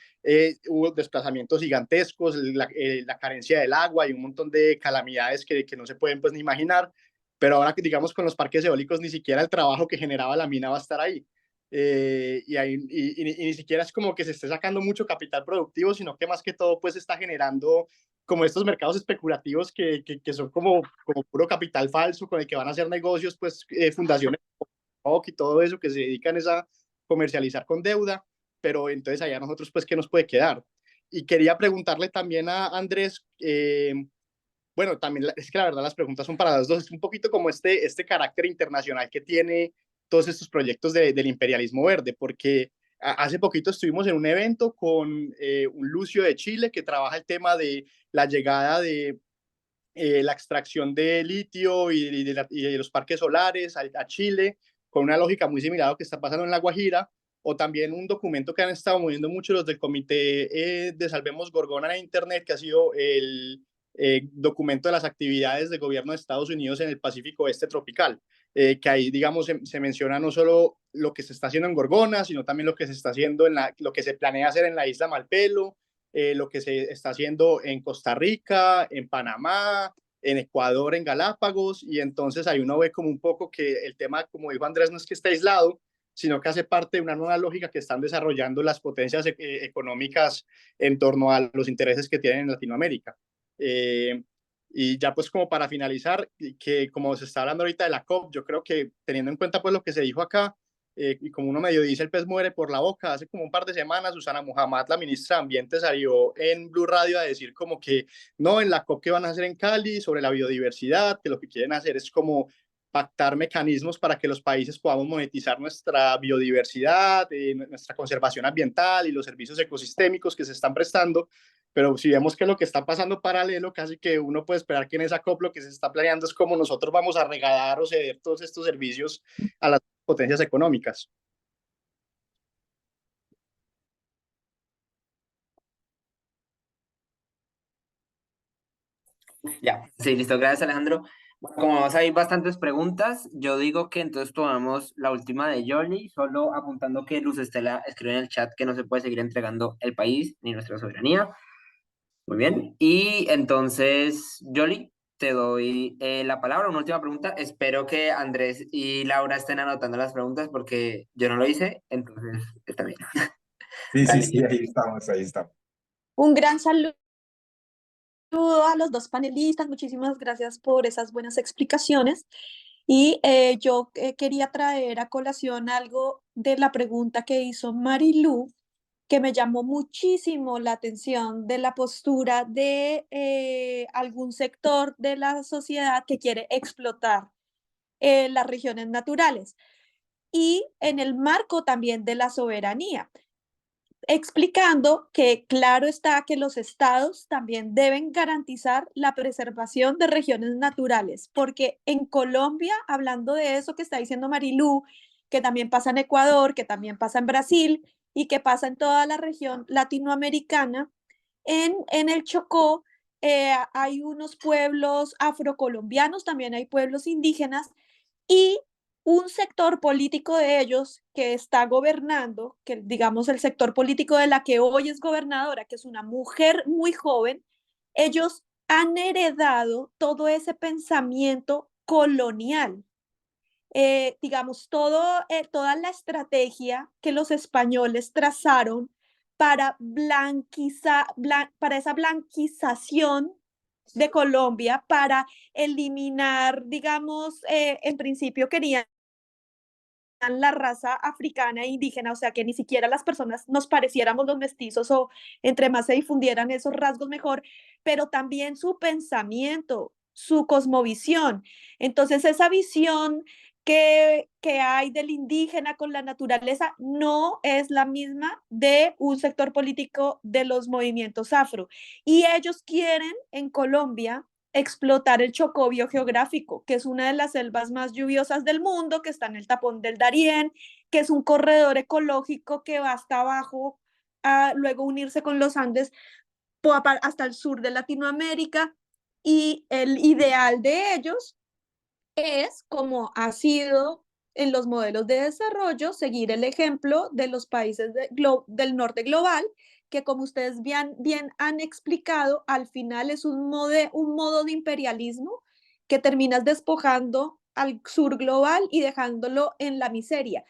hubo desplazamientos gigantescos, la carencia del agua y un montón de calamidades que no se pueden pues ni imaginar, pero ahora que digamos con los parques eólicos ni siquiera el trabajo que generaba la mina va a estar ahí. Y ni siquiera es como que se esté sacando mucho capital productivo, sino que más que todo pues está generando como estos mercados especulativos que son como puro capital falso con el que van a hacer negocios, pues fundaciones y todo eso que se dedican es a comercializar con deuda, pero entonces allá nosotros pues qué nos puede quedar. Y quería preguntarle también a Andrés, bueno, también es que la verdad las preguntas son para los dos, es un poquito como este carácter internacional que tiene todos estos proyectos del imperialismo verde, porque hace poquito estuvimos en un evento con un Lucio de Chile que trabaja el tema de la llegada de la extracción de litio y de los parques solares a Chile, con una lógica muy similar a lo que está pasando en La Guajira, o también un documento que han estado moviendo mucho los del Comité de Salvemos Gorgona en Internet, que ha sido el documento de las actividades del gobierno de Estados Unidos en el Pacífico Este tropical, que ahí, digamos, se menciona no solo lo que se está haciendo en Gorgona, sino también lo que se está haciendo lo que se planea hacer en la isla Malpelo, lo que se está haciendo en Costa Rica, en Panamá, en Ecuador, en Galápagos, y entonces ahí uno ve como un poco que el tema, como dijo Andrés, no es que esté aislado, sino que hace parte de una nueva lógica que están desarrollando las potencias económicas en torno a los intereses que tienen en Latinoamérica. Y ya pues como para finalizar, que como se está hablando ahorita de la COP, yo creo que teniendo en cuenta pues lo que se dijo acá, y como uno medio dice, el pez muere por la boca. Hace como un par de semanas, Susana Muhammad, la ministra de Ambiente, salió en Blue Radio a decir como que no, en la COP que van a hacer en Cali sobre la biodiversidad, que lo que quieren hacer es como pactar mecanismos para que los países podamos monetizar nuestra biodiversidad, nuestra conservación ambiental y los servicios ecosistémicos que se están prestando. Pero si vemos que lo que está pasando paralelo, casi que uno puede esperar que en esa COP lo que se está planeando es cómo nosotros vamos a regalar o ceder todos estos servicios a las potencias económicas. Ya, sí, listo, gracias Alejandro. Bueno, como vamos a ir bastantes preguntas, yo digo que entonces tomamos la última de Yoli, solo apuntando que Luz Estela escribe en el chat que no se puede seguir entregando el país ni nuestra soberanía. Muy bien, y entonces, Yoli, te doy la palabra, una última pregunta. Espero que Andrés y Laura estén anotando las preguntas porque yo no lo hice, entonces está bien. Sí, sí, Dale. sí, ahí estamos, ahí estamos. Un gran saludo a los dos panelistas, muchísimas gracias por esas buenas explicaciones. Y yo quería traer a colación algo de la pregunta que hizo Marilu, que me llamó muchísimo la atención de la postura de algún sector de la sociedad que quiere explotar las regiones naturales y en el marco también de la soberanía, explicando que claro está que los estados también deben garantizar la preservación de regiones naturales, porque en Colombia, hablando de eso que está diciendo Marilú, que también pasa en Ecuador, que también pasa en Brasil y que pasa en toda la región latinoamericana, en el Chocó hay unos pueblos afrocolombianos, también hay pueblos indígenas y un sector político de ellos que está gobernando, que digamos el sector político de la que hoy es gobernadora, que es una mujer muy joven, ellos han heredado todo ese pensamiento colonial. Digamos, toda la estrategia que los españoles trazaron para, para esa blanquización de Colombia, para eliminar, digamos, en principio querían la raza africana e indígena, o sea, que ni siquiera las personas nos pareciéramos los mestizos o entre más se difundieran esos rasgos mejor, pero también su pensamiento, su cosmovisión. Entonces, esa visión que hay del indígena con la naturaleza no es la misma de un sector político de los movimientos afro. Y ellos quieren en Colombia explotar el Chocó biogeográfico, que es una de las selvas más lluviosas del mundo, que está en el tapón del Darién, que es un corredor ecológico que va hasta abajo a luego unirse con los Andes hasta el sur de Latinoamérica. Y el ideal de ellos es, como ha sido en los modelos de desarrollo, seguir el ejemplo de los países del norte global, que como ustedes bien han explicado, al final es un modo de imperialismo que terminas despojando al sur global y dejándolo en la miseria.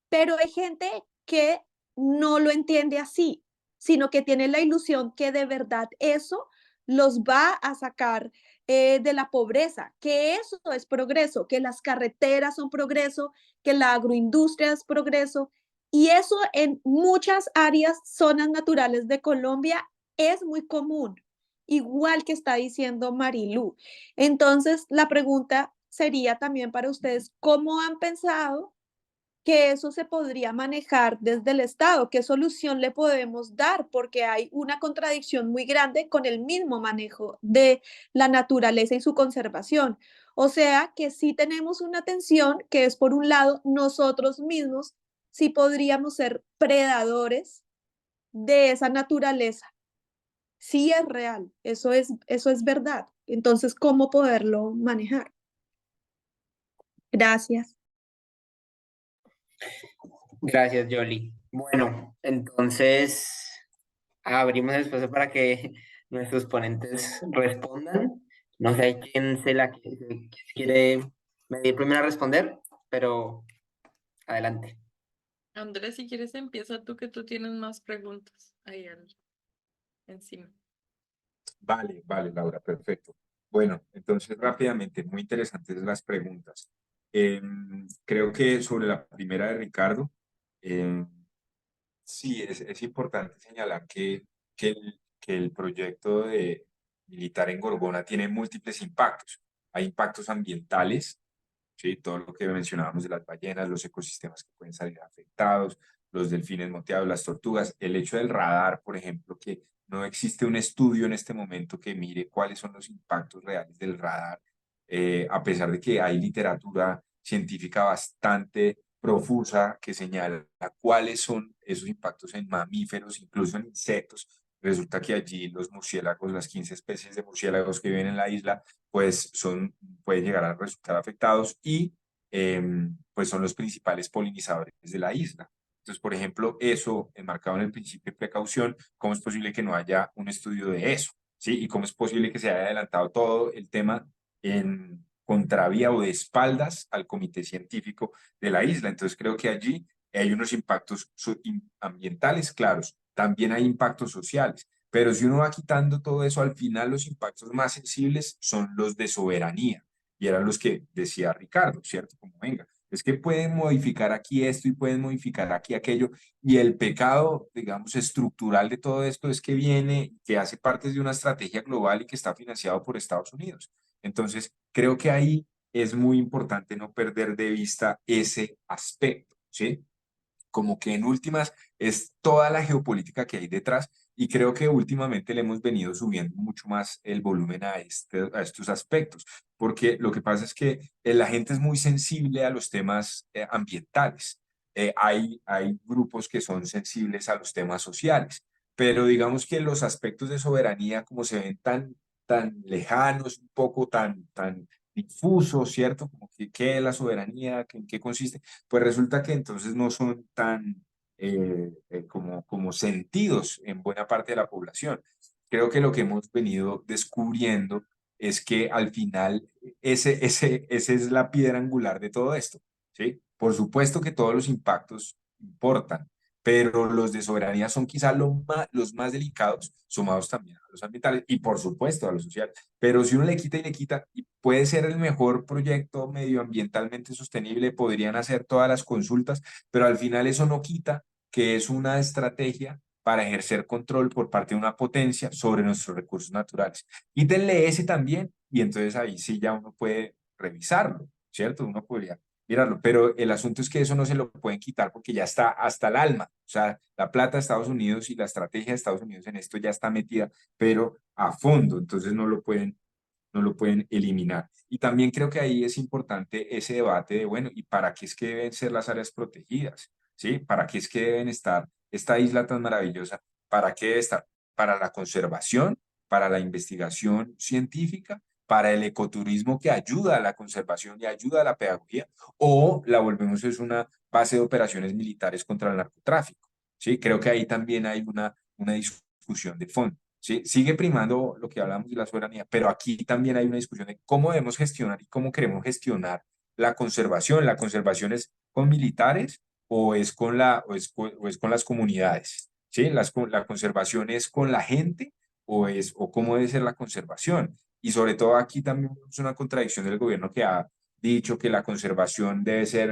Pero hay gente que no lo entiende así, sino que tiene la ilusión que de verdad eso los va a sacar de la pobreza, que eso es progreso, que las carreteras son progreso, que la agroindustria es progreso, y eso en muchas áreas, zonas naturales de Colombia, es muy común, igual que está diciendo Marilú. Entonces, la pregunta sería también para ustedes, ¿cómo han pensado que eso se podría manejar desde el Estado? ¿Qué solución le podemos dar? Porque hay una contradicción muy grande con el mismo manejo de la naturaleza y su conservación. O sea que sí tenemos una tensión que es, por un lado, nosotros mismos sí podríamos ser predadores de esa naturaleza. Sí es real, eso es verdad. Entonces, ¿cómo poderlo manejar? Gracias. Gracias, Yoli. Bueno, entonces abrimos el espacio para que nuestros ponentes respondan. No sé quién se la quiere medir primero a responder, pero adelante. Andrés, si quieres empieza tú, que tú tienes más preguntas ahí encima. Vale, vale, Laura, perfecto. Bueno, entonces rápidamente, muy interesantes las preguntas. Creo que sobre la primera de Ricardo, sí, es importante señalar que el proyecto de militar en Gorgona tiene múltiples impactos. Hay impactos ambientales, ¿sí? Todo lo que mencionábamos de las ballenas, los ecosistemas que pueden salir afectados, los delfines moteados, las tortugas, el hecho del radar, por ejemplo, que no existe un estudio en este momento que mire cuáles son los impactos reales del radar, a pesar de que hay literatura científica bastante profusa que señala cuáles son esos impactos en mamíferos, incluso en insectos. Resulta que allí los murciélagos, las 15 especies de murciélagos que viven en la isla, pues pueden llegar a resultar afectados y pues son los principales polinizadores de la isla. Entonces, por ejemplo, eso enmarcado en el principio de precaución, ¿cómo es posible que no haya un estudio de eso? ¿Sí? ¿Y cómo es posible que se haya adelantado todo el tema en contravía o de espaldas al comité científico de la isla? Entonces, creo que allí hay unos impactos ambientales claros, también hay impactos sociales. Pero si uno va quitando todo eso, al final los impactos más sensibles son los de soberanía. Y eran los que decía Ricardo, ¿cierto? Como venga, es que pueden modificar aquí esto y pueden modificar aquí aquello. Y el pecado, digamos, estructural de todo esto es que viene, que hace parte de una estrategia global y que está financiado por Estados Unidos. Entonces, creo que ahí es muy importante no perder de vista ese aspecto, ¿sí? Como que en últimas es toda la geopolítica que hay detrás y creo que últimamente le hemos venido subiendo mucho más el volumen a estos aspectos, porque lo que pasa es que la gente es muy sensible a los temas ambientales. Hay grupos que son sensibles a los temas sociales, pero digamos que los aspectos de soberanía como se ven tan lejanos, un poco tan difusos, ¿cierto? Como que qué es la soberanía, en qué consiste, pues resulta que entonces no son tan como sentidos en buena parte de la población. Creo que lo que hemos venido descubriendo es que al final ese es la piedra angular de todo esto, ¿sí? Por supuesto que todos los impactos importan, pero los de soberanía son quizá los más delicados, sumados también a los ambientales y por supuesto a los sociales. Pero si uno le quita y le quita, y puede ser el mejor proyecto medioambientalmente sostenible, podrían hacer todas las consultas, pero al final eso no quita que es una estrategia para ejercer control por parte de una potencia sobre nuestros recursos naturales. Quítenle ese también y entonces ahí sí ya uno puede revisarlo, ¿cierto? Uno podría mirarlo, pero el asunto es que eso no se lo pueden quitar porque ya está hasta el alma. O sea, la plata de Estados Unidos y la estrategia de Estados Unidos en esto ya está metida, pero a fondo, entonces no lo pueden eliminar. Y también creo que ahí es importante ese debate de, bueno, ¿y para qué es que deben ser las áreas protegidas? ¿Sí? ¿Para qué es que deben estar esta isla tan maravillosa? ¿Para qué debe estar? ¿Para la conservación? ¿Para la investigación científica? ¿Para el ecoturismo que ayuda a la conservación y ayuda a la pedagogía? ¿O la volvemos es una base de operaciones militares contra el narcotráfico? ¿Sí? Creo que ahí también hay una discusión de fondo. ¿Sí? Sigue primando lo que hablamos de la soberanía, pero aquí también hay una discusión de cómo debemos gestionar y cómo queremos gestionar la conservación. ¿La conservación es con militares o es o es con las comunidades? ¿Sí? La conservación es con la gente o cómo debe ser la conservación. Y sobre todo aquí también es una contradicción del gobierno que ha dicho que la conservación debe ser,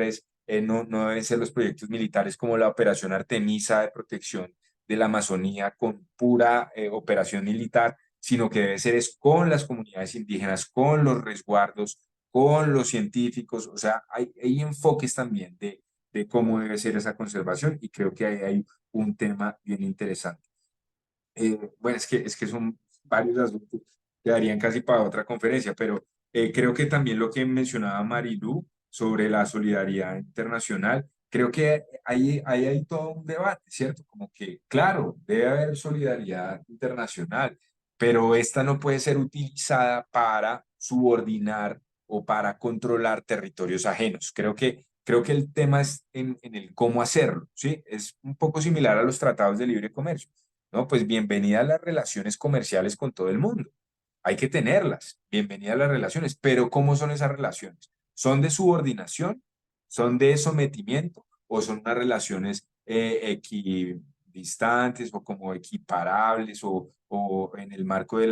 no deben ser los proyectos militares como la Operación Artemisa de protección de la Amazonía con pura operación militar, sino que debe ser es con las comunidades indígenas, con los resguardos, con los científicos, o sea, hay enfoques también de cómo debe ser esa conservación y creo que ahí hay un tema bien interesante. Bueno, es que son varios asuntos que darían casi para otra conferencia, pero creo que también lo que mencionaba Marilú sobre la solidaridad internacional, creo que ahí hay todo un debate, ¿cierto? Como que, claro, debe haber solidaridad internacional, pero esta no puede ser utilizada para subordinar o para controlar territorios ajenos. Creo que el tema es en el cómo hacerlo, ¿sí? Es un poco similar a los tratados de libre comercio. No, pues bienvenida a las relaciones comerciales con todo el mundo. Hay que tenerlas. Bienvenida a las relaciones. Pero ¿cómo son esas relaciones? ¿Son de subordinación? ¿Son de sometimiento? ¿O son unas relaciones equidistantes o como equiparables o en el marco de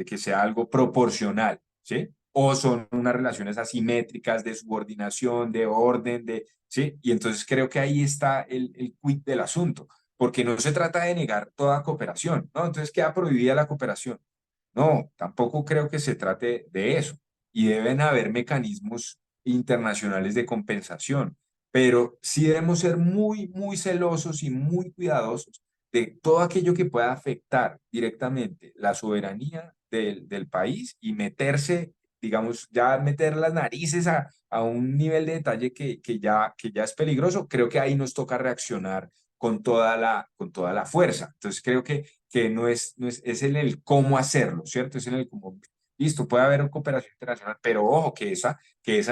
que sea algo proporcional? ¿Sí? ¿O son unas relaciones asimétricas de subordinación, de orden, ¿sí? Y entonces creo que ahí está el quid del asunto porque no se trata de negar toda cooperación, ¿no? Entonces queda prohibida la cooperación. No, tampoco creo que se trate de eso. Y deben haber mecanismos internacionales de compensación, pero sí debemos ser muy celosos y muy cuidadosos de todo aquello que pueda afectar directamente la soberanía del país y meterse, digamos, ya meter las narices a un nivel de detalle que ya es peligroso. Creo que ahí nos toca reaccionar con toda la fuerza. Entonces creo que es en el cómo hacerlo, ¿cierto? Es en el cómo, listo, puede haber una cooperación internacional, pero ojo, que esa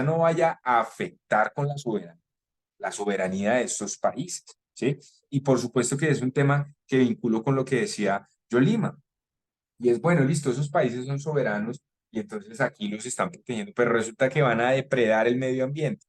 no vaya a afectar con la soberanía de estos países, ¿sí? Y por supuesto que es un tema que vinculo con lo que decía Yolima, y es bueno, listo, esos países son soberanos y entonces aquí los están protegiendo, pero resulta que van a depredar el medio ambiente.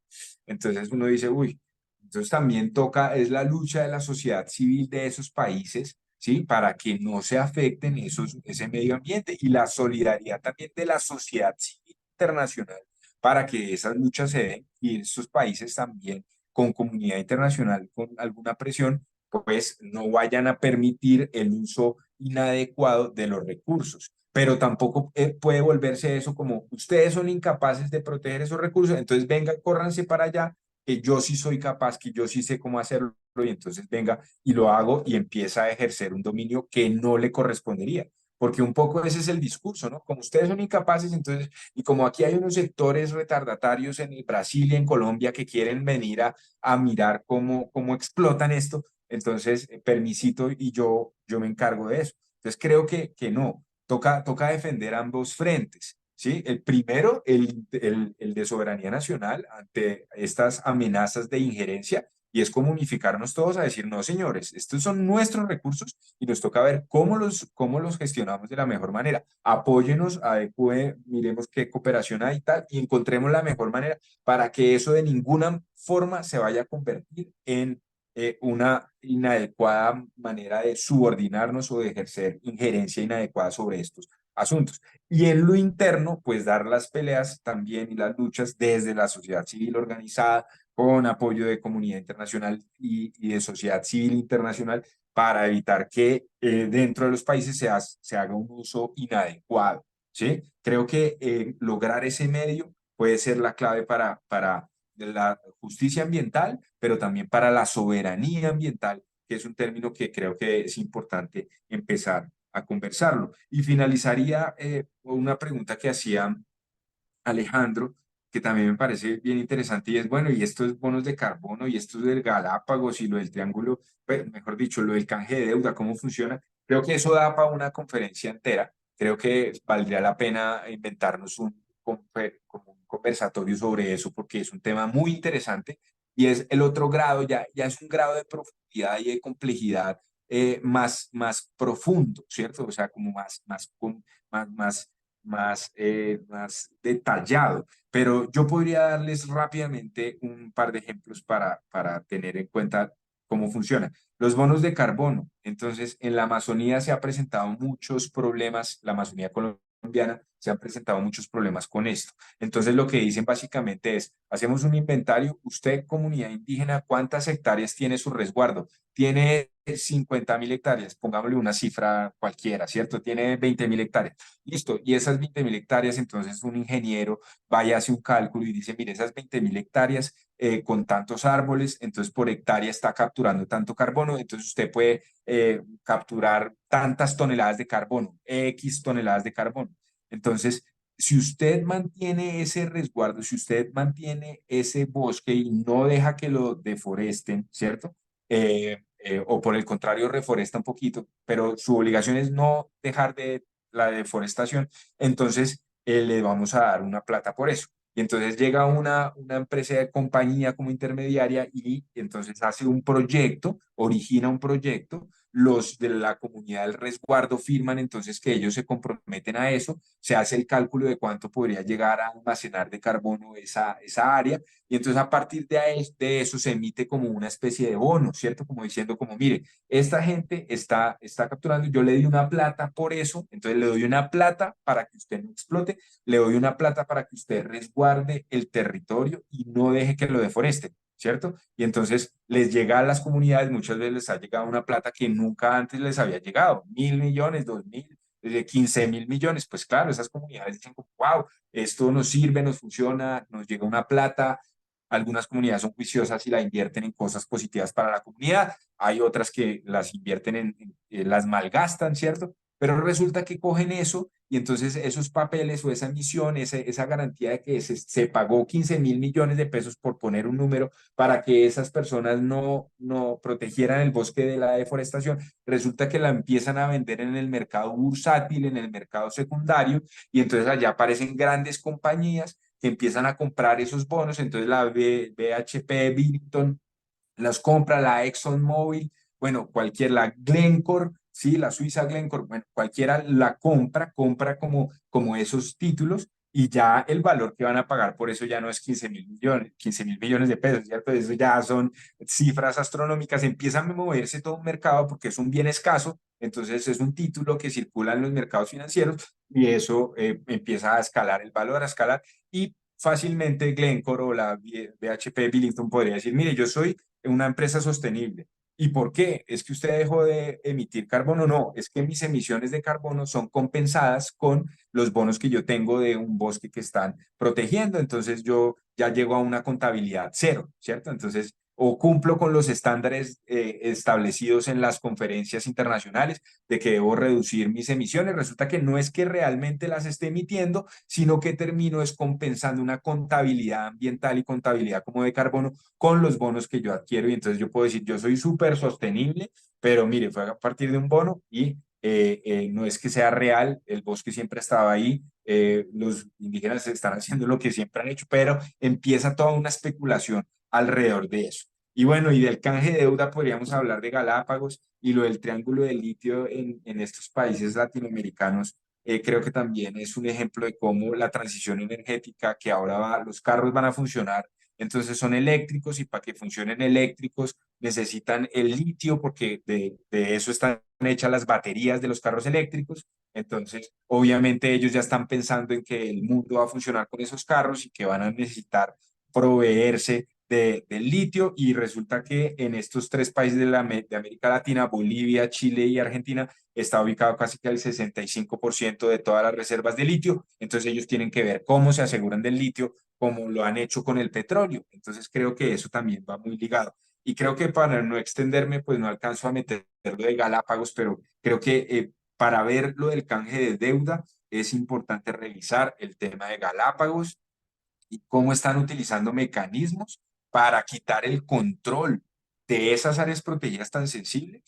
Entonces uno dice, uy, entonces también toca, es la lucha de la sociedad civil de esos países, ¿sí? Para que no se afecten ese medio ambiente y la solidaridad también de la sociedad civil internacional para que esas luchas se den y estos países también con comunidad internacional, con alguna presión, pues no vayan a permitir el uso inadecuado de los recursos. Pero tampoco puede volverse eso como ustedes son incapaces de proteger esos recursos, entonces venga, córranse para allá, que yo sí soy capaz, que yo sí sé cómo hacerlo, y entonces venga y lo hago y empieza a ejercer un dominio que no le correspondería. Porque un poco ese es el discurso, ¿no? Como ustedes son incapaces, entonces, y como aquí hay unos sectores retardatarios en el Brasil y en Colombia que quieren venir a mirar cómo explotan esto, entonces, permisito y yo me encargo de eso. Entonces, creo que no, toca defender ambos frentes, ¿sí? El primero, el de soberanía nacional ante estas amenazas de injerencia, y es como unificarnos todos a decir, no, señores, estos son nuestros recursos y nos toca ver cómo los gestionamos de la mejor manera. Apóyenos, adecue, miremos qué cooperación hay y tal, y encontremos la mejor manera para que eso de ninguna forma se vaya a convertir en una inadecuada manera de subordinarnos o de ejercer injerencia inadecuada sobre estos asuntos. Y en lo interno, pues dar las peleas también y las luchas desde la sociedad civil organizada, con apoyo de comunidad internacional y de sociedad civil internacional, para evitar que dentro de los países se haga un uso inadecuado, ¿sí? Creo que lograr ese medio puede ser la clave para la justicia ambiental, pero también para la soberanía ambiental, que es un término que creo que es importante empezar a conversarlo. Y finalizaría una pregunta que hacía Alejandro, que también me parece bien interesante, y es, bueno, y estos bonos de carbono, y estos del Galápagos, y lo del triángulo, mejor dicho, lo del canje de deuda, ¿cómo funciona? Creo que eso da para una conferencia entera. Creo que valdría la pena inventarnos como un conversatorio sobre eso, porque es un tema muy interesante, y es el otro grado, ya es un grado de profundidad y de complejidad más profundo, ¿cierto? O sea, como más detallado. Pero yo podría darles rápidamente un par de ejemplos para tener en cuenta cómo funciona. Los bonos de carbono. Entonces, en la Amazonía se ha presentado muchos problemas, la Amazonía colombiana se han presentado muchos problemas con esto. Entonces, lo que dicen básicamente es, hacemos un inventario, usted, comunidad indígena, ¿cuántas hectáreas tiene su resguardo? Tiene 50.000 hectáreas, pongámosle una cifra cualquiera, ¿cierto? Tiene 20.000 hectáreas. Listo, y esas 20.000 hectáreas, entonces un ingeniero vaya, hace un cálculo y dice, mire, esas 20.000 hectáreas con tantos árboles, entonces por hectárea está capturando tanto carbono, entonces usted puede capturar tantas toneladas de carbono, X toneladas de carbono. Entonces, si usted mantiene ese resguardo, si usted mantiene ese bosque y no deja que lo deforesten, ¿cierto? O por el contrario, reforesta un poquito, pero su obligación es no dejar de la deforestación, entonces le vamos a dar una plata por eso. Y entonces llega una empresa de compañía como intermediaria y entonces hace un proyecto, origina un proyecto, los de la comunidad del resguardo firman entonces que ellos se comprometen a eso, se hace el cálculo de cuánto podría llegar a almacenar de carbono esa área, y entonces a partir de eso se emite como una especie de bono, ¿cierto? Como diciendo como, mire, esta gente está capturando, yo le di una plata por eso, entonces le doy una plata para que usted no explote, le doy una plata para que usted resguarde el territorio y no deje que lo deforeste, ¿cierto? Y entonces les llega a las comunidades, muchas veces les ha llegado una plata que nunca antes les había llegado, 1.000 millones, 2.000, 15.000 millones, pues claro, esas comunidades dicen como, wow, esto nos sirve, nos funciona, nos llega una plata. Algunas comunidades son juiciosas y la invierten en cosas positivas para la comunidad. Hay otras que las invierten las malgastan, ¿cierto? Pero resulta que cogen eso y entonces esos papeles o esa emisión, esa garantía de que se pagó 15.000 millones de pesos, por poner un número, para que esas personas no protegieran el bosque de la deforestación, resulta que la empiezan a vender en el mercado bursátil, en el mercado secundario, y entonces allá aparecen grandes compañías que empiezan a comprar esos bonos, entonces la BHP Billiton las compra, la ExxonMobil, bueno, la Glencore, sí, la Suiza Glencore, bueno, cualquiera la compra como esos títulos, y ya el valor que van a pagar por eso ya no es 15.000 millones, 15.000 millones de pesos, ¿cierto? Eso ya son cifras astronómicas, empiezan a moverse todo un mercado porque es un bien escaso, entonces es un título que circula en los mercados financieros, y eso empieza a escalar el valor, a escalar, y fácilmente Glencore o la BHP Billiton podría decir, mire, yo soy una empresa sostenible. ¿Y por qué? ¿Es que usted dejó de emitir carbono? No, es que mis emisiones de carbono son compensadas con los bonos que yo tengo de un bosque que están protegiendo. Entonces yo ya llego a una contabilidad cero, ¿cierto? Entonces, o cumplo con los estándares establecidos en las conferencias internacionales de que debo reducir mis emisiones. Resulta que no es que realmente las esté emitiendo, sino que termino es compensando una contabilidad ambiental y contabilidad como de carbono con los bonos que yo adquiero, y entonces yo puedo decir, yo soy súper sostenible, pero mire, fue a partir de un bono y no es que sea real, el bosque siempre estaba ahí, los indígenas están haciendo lo que siempre han hecho, pero empieza toda una especulación alrededor de eso. Y bueno, y del canje de deuda podríamos hablar de Galápagos y lo del triángulo de litio en estos países latinoamericanos. Creo que también es un ejemplo de cómo la transición energética, que ahora los carros van a funcionar entonces son eléctricos y para que funcionen eléctricos necesitan el litio porque de eso están hechas las baterías de los carros eléctricos. Entonces, obviamente ellos ya están pensando en que el mundo va a funcionar con esos carros y que van a necesitar proveerse del litio y resulta que en estos tres países de América Latina, Bolivia, Chile y Argentina, está ubicado casi que el 65% de todas las reservas de litio. Entonces ellos tienen que ver cómo se aseguran del litio, como lo han hecho con el petróleo. Entonces creo que eso también va muy ligado. Y creo que para no extenderme, pues no alcanzo a meterlo de Galápagos, pero creo que para ver lo del canje de deuda es importante revisar el tema de Galápagos y cómo están utilizando mecanismos para quitar el control de esas áreas protegidas tan sensibles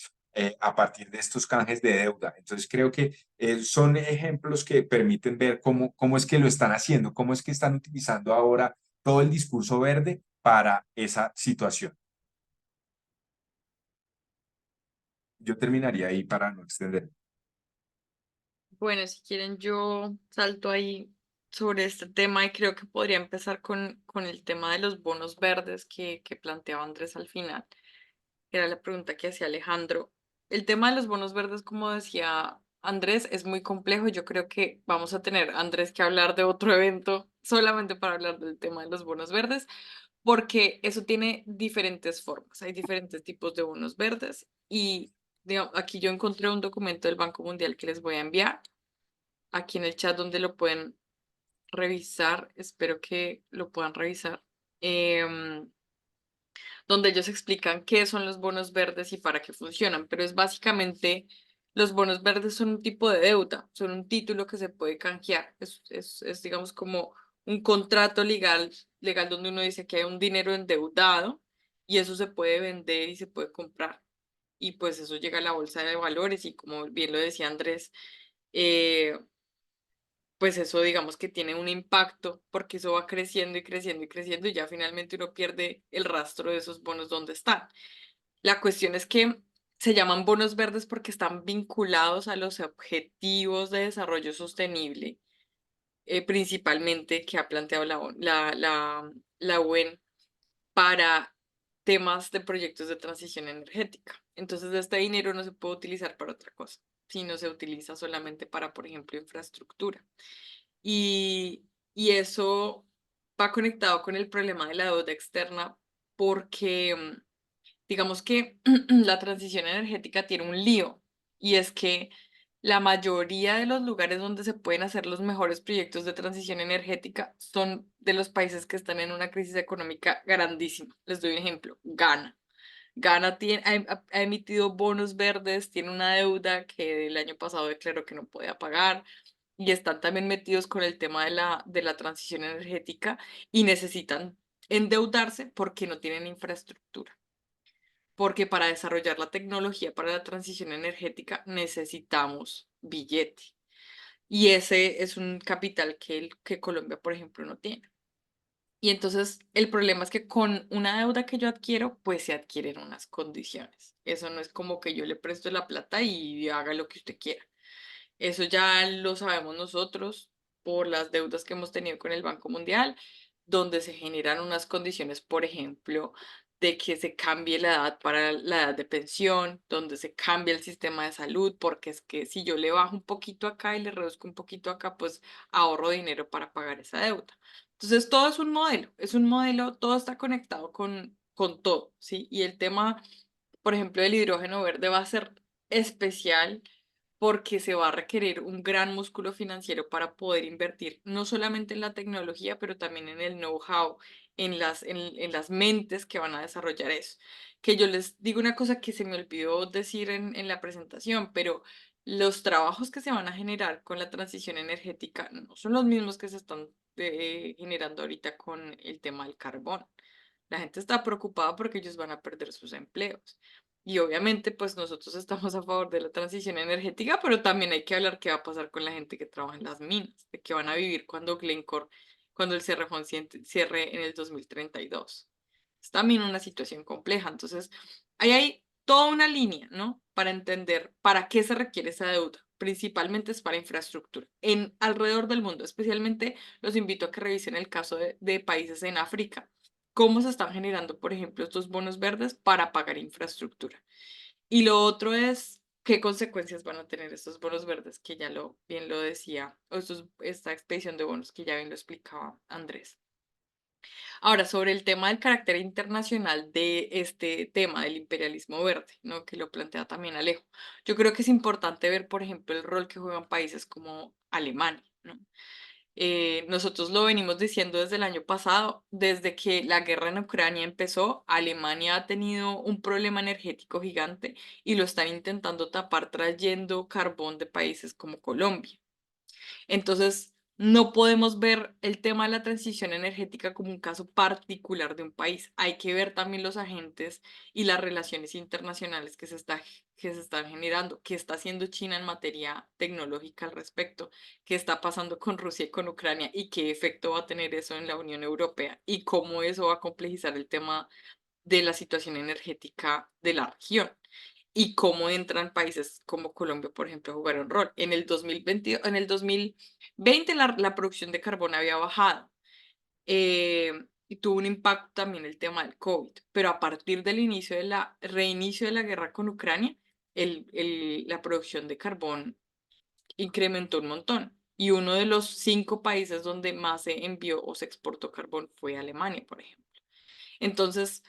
a partir de estos canjes de deuda. Entonces creo que son ejemplos que permiten ver cómo es que lo están haciendo, cómo es que están utilizando ahora todo el discurso verde para esa situación. Yo terminaría ahí para no extender. Bueno, si quieren, yo salto ahí sobre este tema y creo que podría empezar con el tema de los bonos verdes que planteaba Andrés al final, que era la pregunta que hacía Alejandro. El tema de los bonos verdes, como decía Andrés, es muy complejo. Yo creo que vamos a tener, Andrés, que hablar de otro evento solamente para hablar del tema de los bonos verdes, porque eso tiene diferentes formas. Hay diferentes tipos de bonos verdes y digamos, aquí yo encontré un documento del Banco Mundial que les voy a enviar aquí en el chat donde lo pueden revisar. Espero que lo puedan revisar. Donde ellos explican qué son los bonos verdes y para qué funcionan, pero es básicamente, los bonos verdes son un tipo de deuda, son un título que se puede canjear, es digamos como un contrato legal donde uno dice que hay un dinero endeudado y eso se puede vender y se puede comprar. Y pues eso llega a la bolsa de valores y como bien lo decía Andrés, eh, pues eso digamos que tiene un impacto porque eso va creciendo y creciendo y creciendo y ya finalmente uno pierde el rastro de esos bonos donde están. La cuestión es que se llaman bonos verdes porque están vinculados a los objetivos de desarrollo sostenible, principalmente que ha planteado la UN para temas de proyectos de transición energética. Entonces, este dinero no se puede utilizar para otra cosa, sino se utiliza solamente para, por ejemplo, infraestructura. Y eso va conectado con el problema de la deuda externa porque digamos que la transición energética tiene un lío y es que la mayoría de los lugares donde se pueden hacer los mejores proyectos de transición energética son de los países que están en una crisis económica grandísima. Les doy un ejemplo, Ghana. Ghana ha emitido bonos verdes, tiene una deuda que el año pasado declaró que no podía pagar y están también metidos con el tema de la transición energética y necesitan endeudarse porque no tienen infraestructura. Porque para desarrollar la tecnología para la transición energética necesitamos billete. Y ese es un capital que Colombia, por ejemplo, no tiene. Y entonces el problema es que con una deuda que yo adquiero, pues se adquieren unas condiciones. Eso no es como que yo le presto la plata y haga lo que usted quiera. Eso ya lo sabemos nosotros por las deudas que hemos tenido con el Banco Mundial, donde se generan unas condiciones, por ejemplo, de que se cambie la edad para la edad de pensión, donde se cambie el sistema de salud, porque es que si yo le bajo un poquito acá y le reduzco un poquito acá, pues ahorro dinero para pagar esa deuda. Entonces, todo es un modelo, todo está conectado con todo, ¿sí? Y el tema, por ejemplo, del hidrógeno verde va a ser especial porque se va a requerir un gran músculo financiero para poder invertir no solamente en la tecnología, pero también en el know-how, en las mentes que van a desarrollar eso. Que yo les digo una cosa que se me olvidó decir en la presentación, pero los trabajos que se van a generar con la transición energética no son los mismos que se están generando ahorita con el tema del carbón. La gente está preocupada porque ellos van a perder sus empleos. Y obviamente, pues nosotros estamos a favor de la transición energética, pero también hay que hablar qué va a pasar con la gente que trabaja en las minas, de qué van a vivir cuando Glencore, cuando el Cerrejón cierre en el 2032. Es también una situación compleja. Entonces, ahí hay toda una línea, ¿no? Para entender para qué se requiere esa deuda. Principalmente es para infraestructura en alrededor del mundo. Especialmente los invito a que revisen el caso de países en África cómo se están generando, por ejemplo, estos bonos verdes para pagar infraestructura. Y lo otro es qué consecuencias van a tener estos bonos verdes, que ya bien lo decía, o esta expedición de bonos que ya bien lo explicaba Andrés. Ahora, sobre el tema del carácter internacional de este tema del imperialismo verde, ¿no? Que lo plantea también Alejo. Yo creo que es importante ver, por ejemplo, el rol que juegan países como Alemania, ¿no? Nosotros lo venimos diciendo desde el año pasado, desde que la guerra en Ucrania empezó, Alemania ha tenido un problema energético gigante y lo están intentando tapar trayendo carbón de países como Colombia. Entonces, no podemos ver el tema de la transición energética como un caso particular de un país. Hay que ver también los agentes y las relaciones internacionales que se están generando, qué está haciendo China en materia tecnológica al respecto, qué está pasando con Rusia y con Ucrania y qué efecto va a tener eso en la Unión Europea y cómo eso va a complejizar el tema de la situación energética de la región y cómo entran países como Colombia, por ejemplo, a jugar un rol. En el 2020 la producción de carbón había bajado y tuvo un impacto también el tema del COVID, pero a partir del reinicio de la guerra con Ucrania, la producción de carbón incrementó un montón. Y uno de los 5 países donde más se envió o se exportó carbón fue Alemania, por ejemplo. Entonces,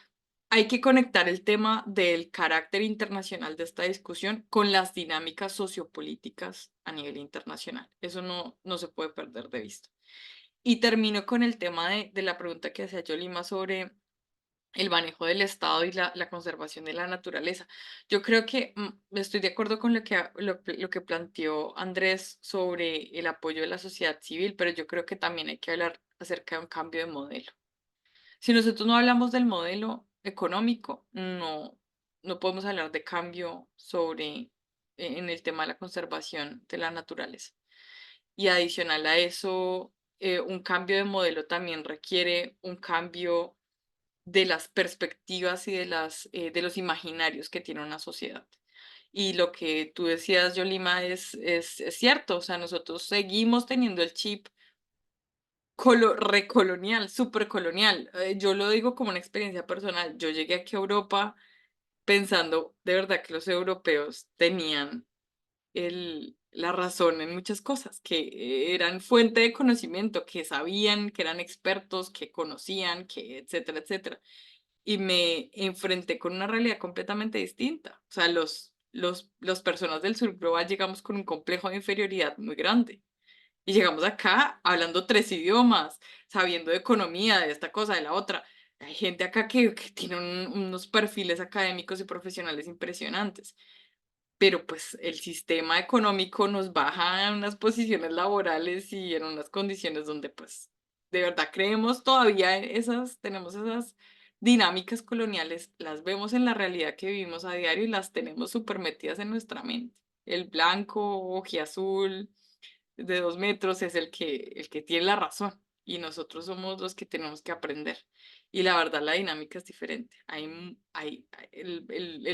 hay que conectar el tema del carácter internacional de esta discusión con las dinámicas sociopolíticas a nivel internacional. Eso no se puede perder de vista. Y termino con el tema de la pregunta que hacía Yolima sobre el manejo del Estado y la conservación de la naturaleza. Yo creo que estoy de acuerdo con lo que planteó Andrés sobre el apoyo de la sociedad civil, pero yo creo que también hay que hablar acerca de un cambio de modelo. Si nosotros no hablamos del modelo económico, no podemos hablar de cambio en el tema de la conservación de la naturaleza. Y adicional a eso, un cambio de modelo también requiere un cambio de las perspectivas y de los imaginarios que tiene una sociedad. Y lo que tú decías, Yolima, es cierto. O sea, nosotros seguimos teniendo el chip recolonial, supercolonial. Yo lo digo como una experiencia personal. Yo llegué aquí a Europa pensando de verdad que los europeos tenían la razón en muchas cosas, que eran fuente de conocimiento, que sabían, que eran expertos, que conocían, que etcétera, etcétera. Y me enfrenté con una realidad completamente distinta. O sea, los personas del sur global llegamos con un complejo de inferioridad muy grande. Y llegamos acá hablando 3 idiomas, sabiendo de economía, de esta cosa, de la otra. Hay gente acá que tiene unos perfiles académicos y profesionales impresionantes, pero pues el sistema económico nos baja en unas posiciones laborales y en unas condiciones donde pues de verdad creemos todavía tenemos esas dinámicas coloniales, las vemos en la realidad que vivimos a diario y las tenemos súper metidas en nuestra mente. El blanco, ojiazul, de 2 metros es el que tiene la razón y nosotros somos los que tenemos que aprender. Y la verdad, la dinámica es diferente. El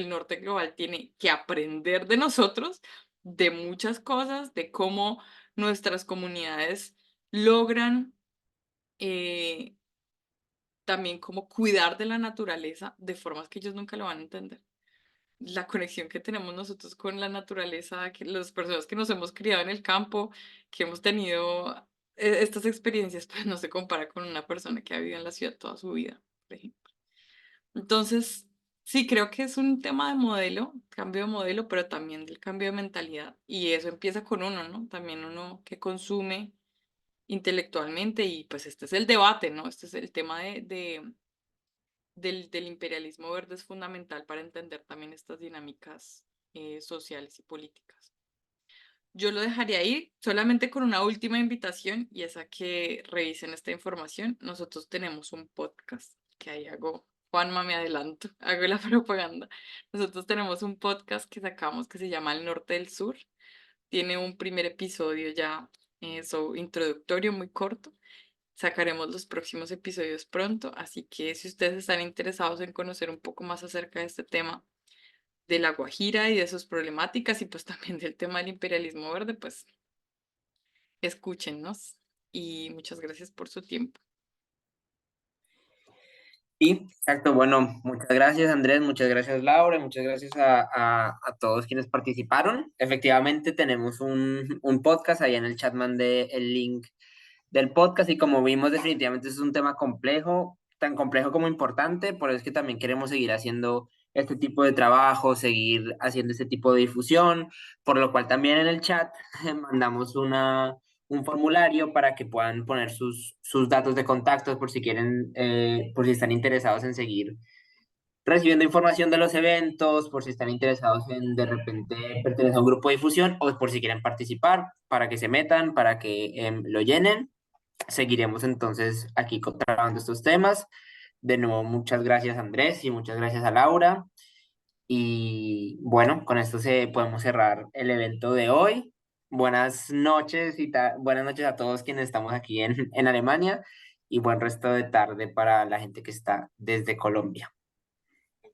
norte global tiene que aprender de nosotros, de muchas cosas, de cómo nuestras comunidades logran también cómo cuidar de la naturaleza de formas que ellos nunca lo van a entender. La conexión que tenemos nosotros con la naturaleza, que las personas que nos hemos criado en el campo, que hemos tenido estas experiencias, pues no se compara con una persona que ha vivido en la ciudad toda su vida, por ejemplo. Entonces, sí, creo que es un tema de modelo, cambio de modelo, pero también del cambio de mentalidad. Y eso empieza con uno, ¿no? También uno que consume intelectualmente y pues este es el debate, ¿no? Este es el tema del imperialismo verde es fundamental para entender también estas dinámicas sociales y políticas. Yo lo dejaría ahí solamente con una última invitación y es a que revisen esta información. Nosotros tenemos un podcast que ahí Juanma, me adelanto, hago la propaganda. Nosotros tenemos un podcast que sacamos que se llama El Norte del Sur. Tiene un primer episodio ya introductorio muy corto. Sacaremos los próximos episodios pronto, así que si ustedes están interesados en conocer un poco más acerca de este tema de La Guajira y de sus problemáticas y pues también del tema del imperialismo verde, pues escúchennos y muchas gracias por su tiempo. Y, exacto, bueno, muchas gracias Andrés, muchas gracias Laura, y muchas gracias a todos quienes participaron. Efectivamente tenemos un podcast, ahí en el chat mandé el link del podcast y como vimos definitivamente es un tema complejo, tan complejo como importante, por eso es que también queremos seguir haciendo este tipo de trabajo, seguir haciendo este tipo de difusión, por lo cual también en el chat mandamos un formulario para que puedan poner sus datos de contacto por si quieren, por si están interesados en seguir recibiendo información de los eventos, por si están interesados en de repente pertenecer a un grupo de difusión o por si quieren participar, para que se metan, para que lo llenen. Seguiremos entonces aquí trabajando estos temas. De nuevo, muchas gracias Andrés y muchas gracias a Laura. Y bueno, con esto podemos cerrar el evento de hoy. Buenas noches buenas noches a todos quienes estamos aquí en Alemania y buen resto de tarde para la gente que está desde Colombia.